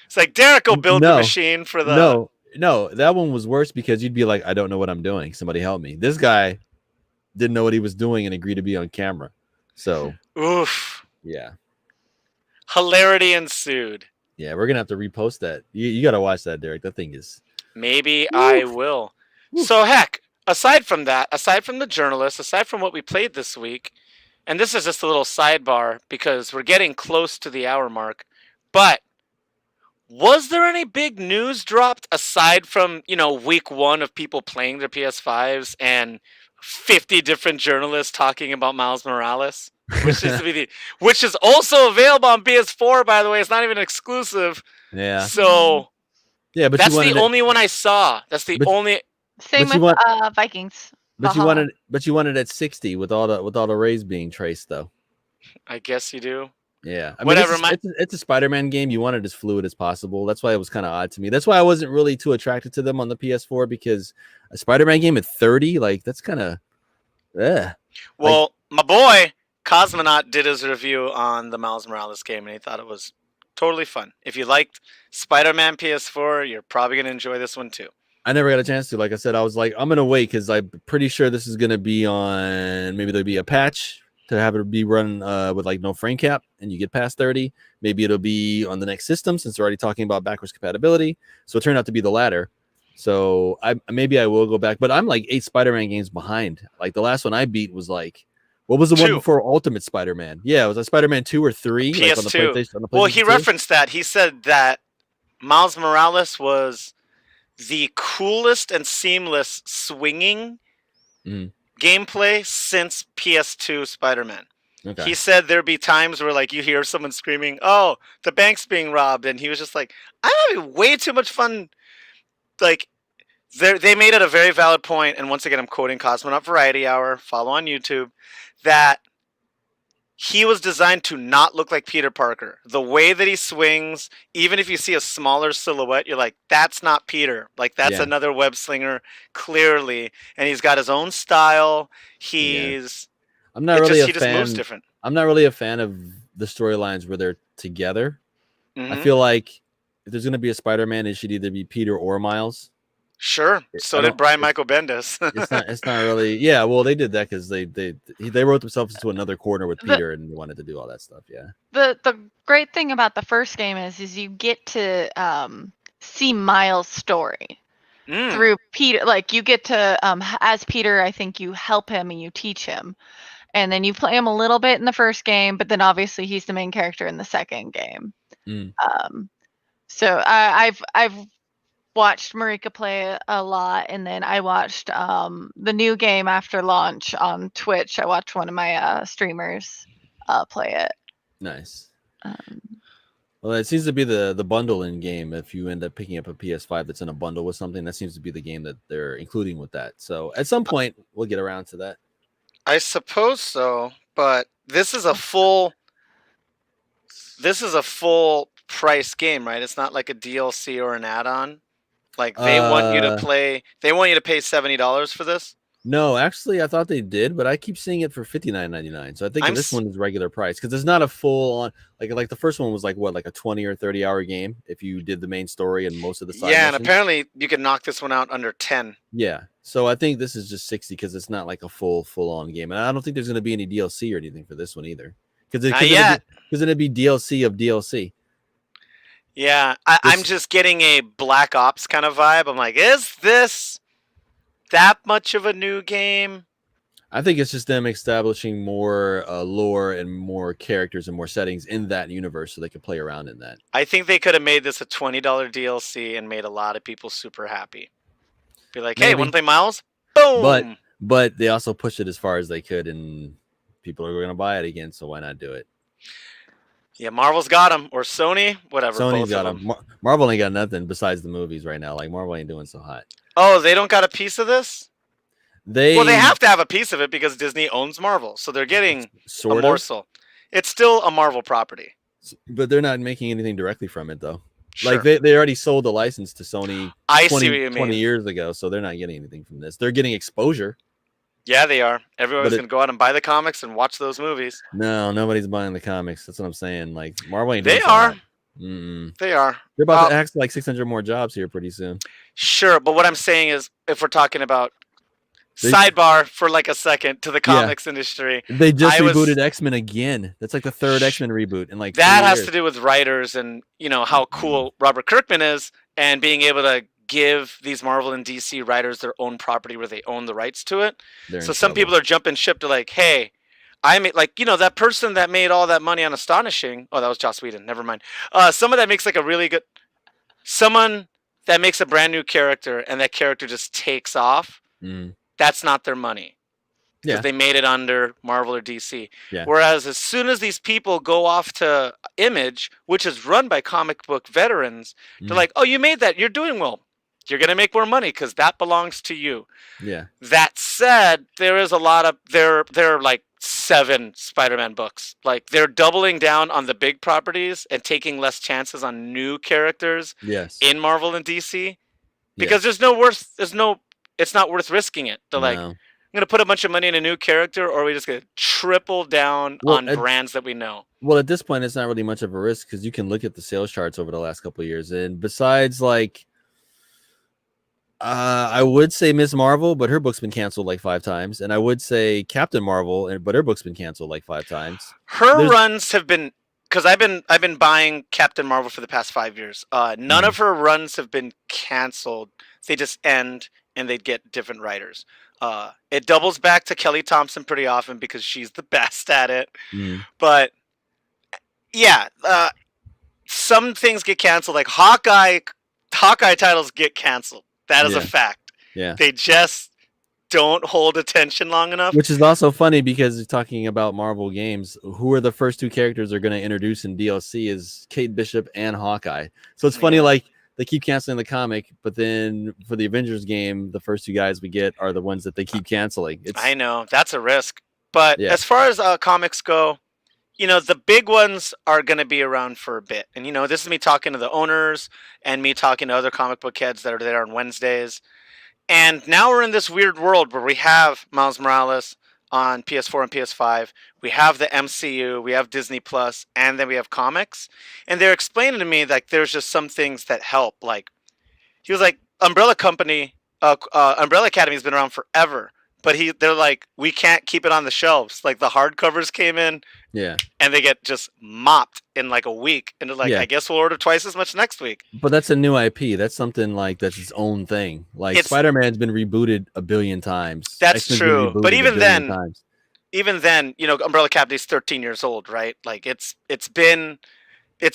It's like, Derek will build the machine for the... No, that one was worse because you'd be like, I don't know what I'm doing. Somebody help me. This guy didn't know what he was doing and agreed to be on camera. So, oof. Yeah. Hilarity ensued. Yeah, we're gonna have to repost that. You gotta watch that, Derek. That thing is... Maybe I will. So heck, aside from that, aside from the journalists, aside from what we played this week, and this is just a little sidebar because we're getting close to the hour mark, but was there any big news dropped aside from, week one of people playing their PS5s and 50 different journalists talking about Miles Morales, which is also available on PS4. By the way, it's not even exclusive. Yeah. So Yeah, but that's you wanted the only one I saw. That's the But- only. Same But you with want- Vikings. but you Valhalla. wanted at 60 with all the rays being traced though. I guess you do. Yeah, I Whatever, mean, it's a Spider-Man game. You want it as fluid as possible. That's why it was kind of odd to me. That's why I wasn't really too attracted to them on the PS4 because a Spider-Man game at 30, like that's kind of, yeah. Well, my boy Cosmonaut did his review on the Miles Morales game, and he thought it was totally fun. If you liked Spider-Man PS4, you're probably gonna enjoy this one too. I never got a chance to. Like I said, I was like, I'm gonna wait because I'm pretty sure this is gonna be on. Maybe there'll be a patch to have it be run with like no frame cap, and you get past 30. Maybe it'll be on the next system since they're already talking about backwards compatibility. So it turned out to be the latter. So maybe I will go back, but I'm like 8 Spider-Man games behind. Like the last one I beat was like, what was the 2. one before Ultimate Spider-Man? Yeah, it was like Spider-Man 2 or 3. PS2. Like on the PlayStation, Well, he 2? referenced that. He said that Miles Morales was the coolest and seamless swinging gameplay since PS2 Spider-Man. Okay. He said there'd be times where like you hear someone screaming, "Oh, the bank's being robbed," and he was just like, "I'm having way too much fun." Like, they made it a very valid point, and once again, I'm quoting Cosmonaut Variety Hour. Follow on YouTube, that he was designed to not look like Peter Parker. The way that he swings, even if you see a smaller silhouette, you're like, that's not Peter. Like, that's another web slinger, clearly. And he's got his own style. I'm not really a he fan. just moves different. I'm not really a fan of the storylines where they're together. Mm-hmm. I feel like if there's going to be a Spider-Man, it should either be Peter or Miles. Sure. So did Brian Michael Bendis. It's not really. Yeah, well, they did that because they wrote themselves into another corner with Peter and wanted to do all that stuff. Yeah. The great thing about the first game is you get to see Miles' story through Peter. Like you get to as Peter, I think you help him and you teach him, and then you play him a little bit in the first game, but then obviously he's the main character in the second game. So I've watched Marika play a lot, and then I watched the new game after launch on Twitch. I watched one of my streamers play it. Nice. Well, it seems to be the bundle in game. If you end up picking up a PS5 that's in a bundle with something, that seems to be the game that they're including with that. So at some point, we'll get around to that. I suppose so, but this is a full price game, right? It's not like a DLC or an add-on. Like they want you to play. They want you to pay $70 for this. No, actually, I thought they did, but I keep seeing it for $59.99. So I think this one is regular price because it's not a full on like the first one was like what, like a 20 or 30-hour game if you did the main story and most of the side missions. And apparently you can knock this one out under 10. Yeah, so I think this is just 60 because it's not like a full on game, and I don't think there's going to be any DLC or anything for this one either. Because it'd be DLC of DLC. Yeah, I'm just getting a Black Ops kind of vibe. I'm like, is this that much of a new game? I think it's just them establishing more lore and more characters and more settings in that universe so they can play around in that. I think they could have made this a $20 DLC and made a lot of people super happy. Be like, hey, want to play Miles? Boom! But they also pushed it as far as they could, and people are going to buy it again, so why not do it? Yeah, Marvel's got them, or Sony, whatever. Sony's got them. Marvel ain't got nothing besides the movies right now. Like, Marvel ain't doing so hot. Oh, they don't got a piece of this? They have to have a piece of it because Disney owns Marvel, so they're getting a morsel. It's still a Marvel property. But they're not making anything directly from it, though. Sure. Like, they already sold the license to Sony 20 years ago, so they're not getting anything from this. They're getting exposure. Yeah, they are. Everyone's going to go out and buy the comics and watch those movies. No, nobody's buying the comics. That's what I'm saying. Like, Marvel ain't They are. They are. They're about to act like 600 more jobs here pretty soon. Sure, but what I'm saying is, if we're talking about sidebar for like a second to the comics industry, they just rebooted X-Men again. That's like the third X-Men reboot in like that 3 has years. to do with writers and how cool Robert Kirkman is and being able to give these Marvel and DC writers their own property where they own the rights to it. So some people are jumping ship to like, hey, I made that person that made all that money on Astonishing. Oh, that was Joss Whedon. Never mind. Someone that makes like a really good, someone that makes a brand new character and that character just takes off. That's not their money. because Yeah. they made it under Marvel or DC. Yeah. Whereas as soon as these people go off to Image, which is run by comic book veterans, they're like, "Oh, you made that. You're doing well. You're gonna make more money because that belongs to you." Yeah. That said, there is a lot of there are like 7 Spider-Man books. Like they're doubling down on the big properties and taking less chances on new characters Yes. in Marvel and DC Yes. because it's not worth risking it. They're like, No. I'm gonna put a bunch of money in a new character, or are we just gonna triple down on brands that we know? Well, at this point, it's not really much of a risk because you can look at the sales charts over the last couple of years, and besides, like, I would say Ms. Marvel, but her book's been canceled like 5 times, and I would say Captain Marvel, but her book's been canceled like 5 times. Her runs have been, because I've been buying Captain Marvel for the past 5 years. None of her runs have been canceled. They just end, and they get different writers. It doubles back to Kelly Thompson pretty often because she's the best at it. But yeah, some things get canceled. Like Hawkeye titles get canceled. That is a fact. Yeah. They just don't hold attention long enough. Which is also funny because talking about Marvel games, who are the first 2 characters they're going to introduce in DLC is Kate Bishop and Hawkeye. So it's funny, like, they keep canceling the comic, but then for the Avengers game, the first 2 guys we get are the ones that they keep canceling. I know. That's a risk. But as far as comics go, the big ones are going to be around for a bit. And, this is me talking to the owners and me talking to other comic book heads that are there on Wednesdays. And now we're in this weird world where we have Miles Morales on PS4 and PS5. We have the MCU, we have Disney Plus, and then we have comics. And they're explaining to me like there's just some things that help. Like, he was like, Umbrella Academy has been around forever. But they're like, we can't keep it on the shelves. Like the hardcovers came in, and they get just mopped in like a week. And they're like, I guess we'll order twice as much next week. But that's a new IP. That's something like that's its own thing. Like Spider-Man's been rebooted a billion times. That's true. But even then, Umbrella Academy's 13 years old, right? Like it's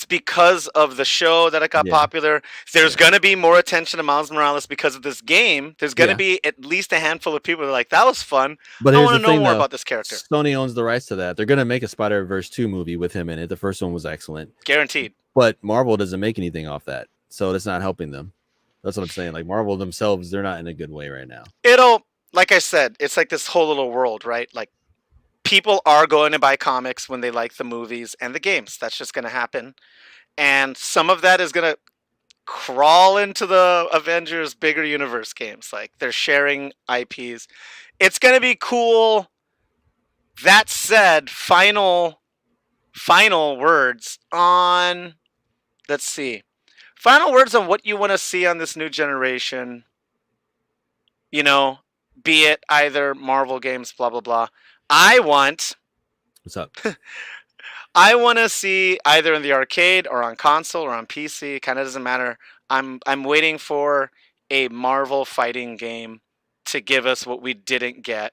because of the show that it got popular. There's going to be more attention to Miles Morales because of this game. There's going to be at least a handful of people that are like, that was fun. But I want to know more about this character. Sony owns the rights to that. They're going to make a Spider-Verse 2 movie with him in it. The first one was excellent. Guaranteed. But Marvel doesn't make anything off that. So it's not helping them. That's what I'm saying. Like Marvel themselves, they're not in a good way right now. Like I said, it's like this whole little world, right? Like, people are going to buy comics when they like the movies and the games. That's just going to happen. And some of that is going to crawl into the Avengers bigger universe games. Like they're sharing IPs. It's going to be cool. That said, final words on, let's see. Final words on what you want to see on this new generation. Be it either Marvel games, blah, blah, blah. What's up? I want to see either in the arcade or on console or on PC. Kind of doesn't matter. I'm waiting for a Marvel fighting game to give us what we didn't get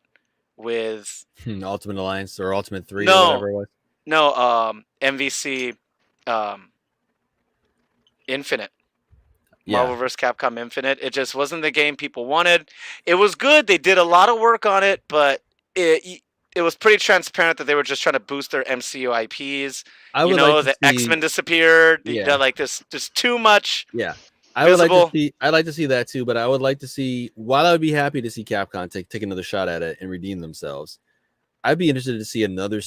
with Ultimate Alliance or Ultimate 3 or whatever it was. No, MVC Infinite. Marvel vs. Capcom Infinite. It just wasn't the game people wanted. It was good. They did a lot of work on it, but it was pretty transparent that they were just trying to boost their MCU IPs. The X-Men disappeared. Like this, just too much. Yeah, I'd like to see that too. But I would like to see. While I would be happy to see Capcom take another shot at it and redeem themselves, I'd be interested to see another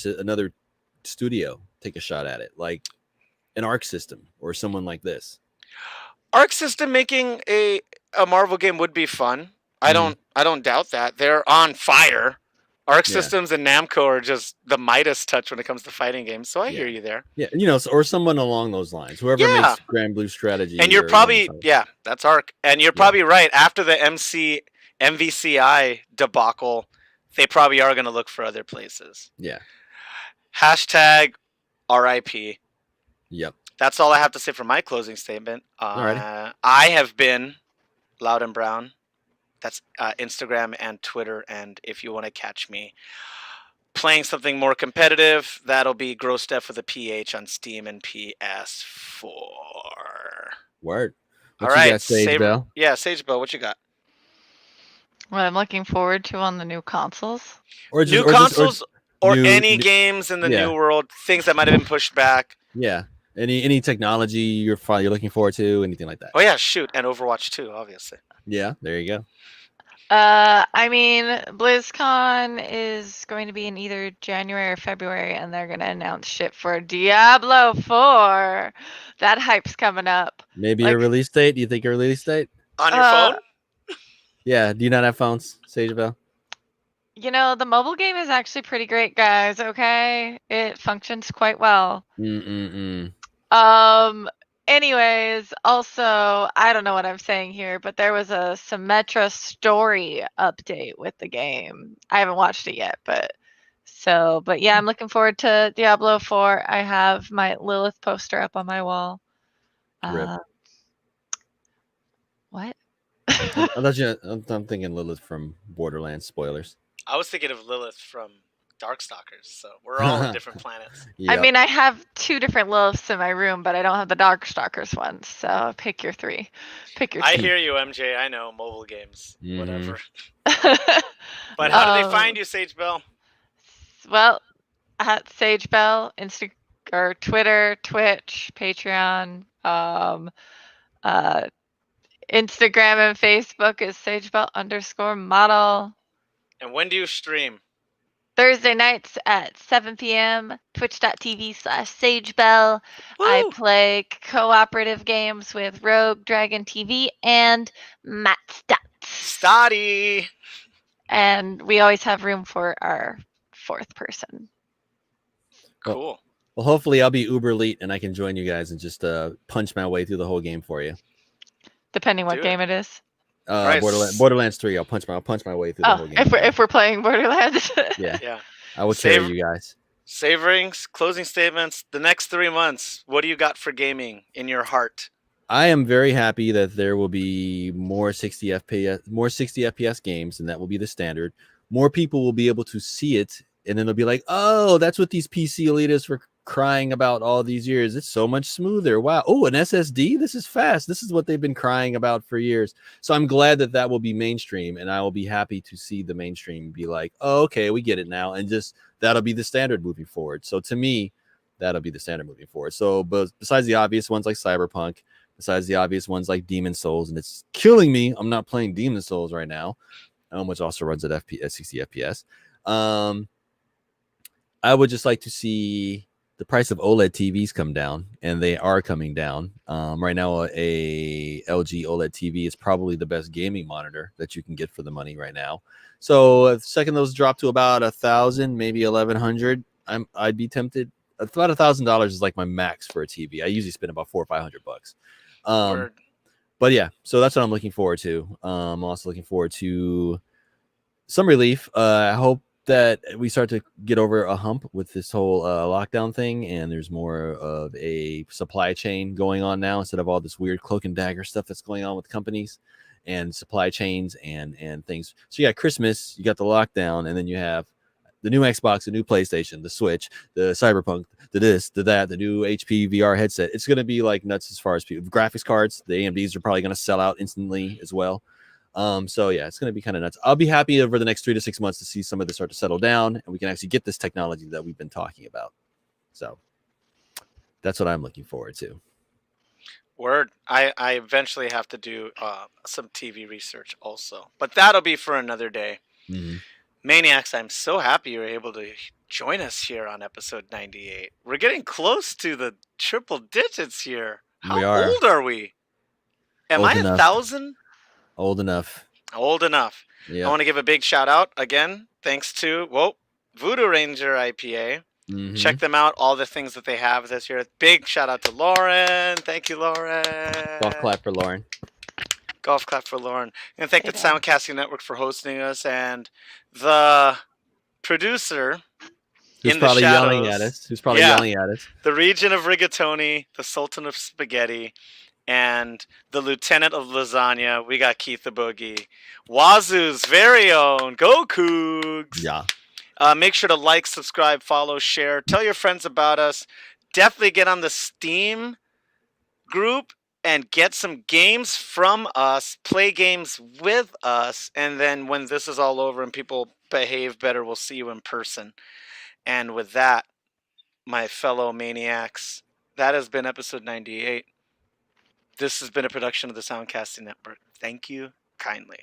studio take a shot at it, like an Arc System or someone like this. Arc System making a Marvel game would be fun. I don't doubt that. They're on fire. Arc Systems and Namco are just the Midas touch when it comes to fighting games. So I hear you there. Yeah, or someone along those lines. Whoever makes Grand Blue Strategy. And you're probably that's Arc. And you're probably right. After the MVCI debacle, they probably are going to look for other places. Yeah. Hashtag RIP. Yep. That's all I have to say for my closing statement. I have been Loud and Brown. That's Instagram and Twitter. And if you want to catch me playing something more competitive, that'll be Gross Def with a PH on Steam and PS4. Word. All right. Sage Bell. Yeah, Sage Bell, what you got? What I'm looking forward to on the new consoles. Or New or consoles or new, any new games in the yeah. new world, things that might have been pushed back. Yeah. Any technology you're looking forward to, anything like that. Oh yeah, shoot, and Overwatch 2, obviously. Yeah, there you go. I mean, BlizzCon is going to be in either January or February, and they're going to announce shit for Diablo 4. That hype's coming up. Maybe a release date. Do you think a release date? On your phone? Yeah. Do you not have phones, Sagebell? You know, the mobile game is actually pretty great, guys, okay? It functions quite well. Anyways, also, I don't know what I'm saying here, but there was a Symmetra story update with the game. I haven't watched it yet, but yeah, I'm looking forward to Diablo 4. I have my Lilith poster up on my wall. Rip. What? I'm thinking Lilith from Borderlands. Spoilers. I was thinking of Lilith from Darkstalkers, so we're all on different planets. Yep. I mean, I have 2 different Liliths in my room, but I don't have the Darkstalkers ones, so pick your 3. Pick your 2. I hear you, MJ. I know, mobile games, whatever. But how do they find you, Sagebell? Well, at Sagebell, or Twitter, Twitch, Patreon, Instagram and Facebook is Sagebell_model. And when do you stream? Thursday nights at 7 p.m. Twitch.tv/Sagebell. I play cooperative games with Rogue Dragon TV and Matt Stotty. And we always have room for our 4th person. Cool. Well, hopefully I'll be uber elite and I can join you guys and just punch my way through the whole game for you. Depending what game it is. Borderlands 3. I'll punch my way through the whole game. If we're playing Borderlands. Yeah. I will carry you guys. Saverings, closing statements. The next 3 months, what do you got for gaming in your heart? I am very happy that there will be more 60 FPS games, and that will be the standard. More people will be able to see it, and then they'll be like, "Oh, that's what these PC elitists were crying about all these years. It's so much smoother. Wow. Oh, an SSD. This is fast. This is what they've been crying about for years." So I'm glad that that will be mainstream, and I will be happy to see the mainstream be like, "Oh, okay, we get it now," and just that'll be the standard moving forward. So to me, that'll be the standard moving forward. So, but besides the obvious ones like Cyberpunk, besides the obvious ones like Demon Souls, and it's killing me, I'm not playing Demon Souls right now, which also runs at 60 FPS. I would just like to see the price of OLED TVs come down, and they are coming down. Right now, a LG OLED TV is probably the best gaming monitor that you can get for the money right now. So the second those drop to about 1,000, maybe 1,100, I'd be tempted. About $1,000 is like my max for a TV. I usually spend about $400 or $500. But yeah, so that's what I'm looking forward to. I'm also looking forward to some relief. I hope that we start to get over a hump with this whole lockdown thing, and there's more of a supply chain going on now instead of all this weird cloak and dagger stuff that's going on with companies and supply chains and things. So you got Christmas, you got the lockdown, and then you have the new Xbox, the new PlayStation, the Switch, the Cyberpunk, the this, the that, the new HP VR headset. It's going to be like nuts as far as people. Graphics cards, the AMDs are probably going to sell out instantly as well. So yeah, it's going to be kind of nuts. I'll be happy over the next 3 to 6 months to see some of this start to settle down, and we can actually get this technology that we've been talking about. So that's what I'm looking forward to. Word. I eventually have to do some TV research also, but that'll be for another day. Mm-hmm. Maniacs, I'm so happy you were able to join us here on episode 98. We're getting close to the triple digits here. How old are we? Am I 1,000? Old enough. Old enough. Yeah. I want to give a big shout out again. Thanks to Voodoo Ranger IPA. Mm-hmm. Check them out. All the things that they have this year. Big shout out to Lauren. Thank you, Lauren. Golf clap for Lauren. Golf clap for Lauren. And thank the Soundcasting Network for hosting us, and the producer who's probably yelling at us. The Region of Rigatoni, the Sultan of Spaghetti, and the Lieutenant of Lasagna. We got Keith the Boogie. Wazoo's very own. Go Cougs. Yeah. Make sure to like, subscribe, follow, share. Tell your friends about us. Definitely get on the Steam group and get some games from us, play games with us, and then when this is all over and people behave better, we'll see you in person. And with that, my fellow maniacs, that has been episode 98. This has been a production of the Soundcasting Network. Thank you kindly.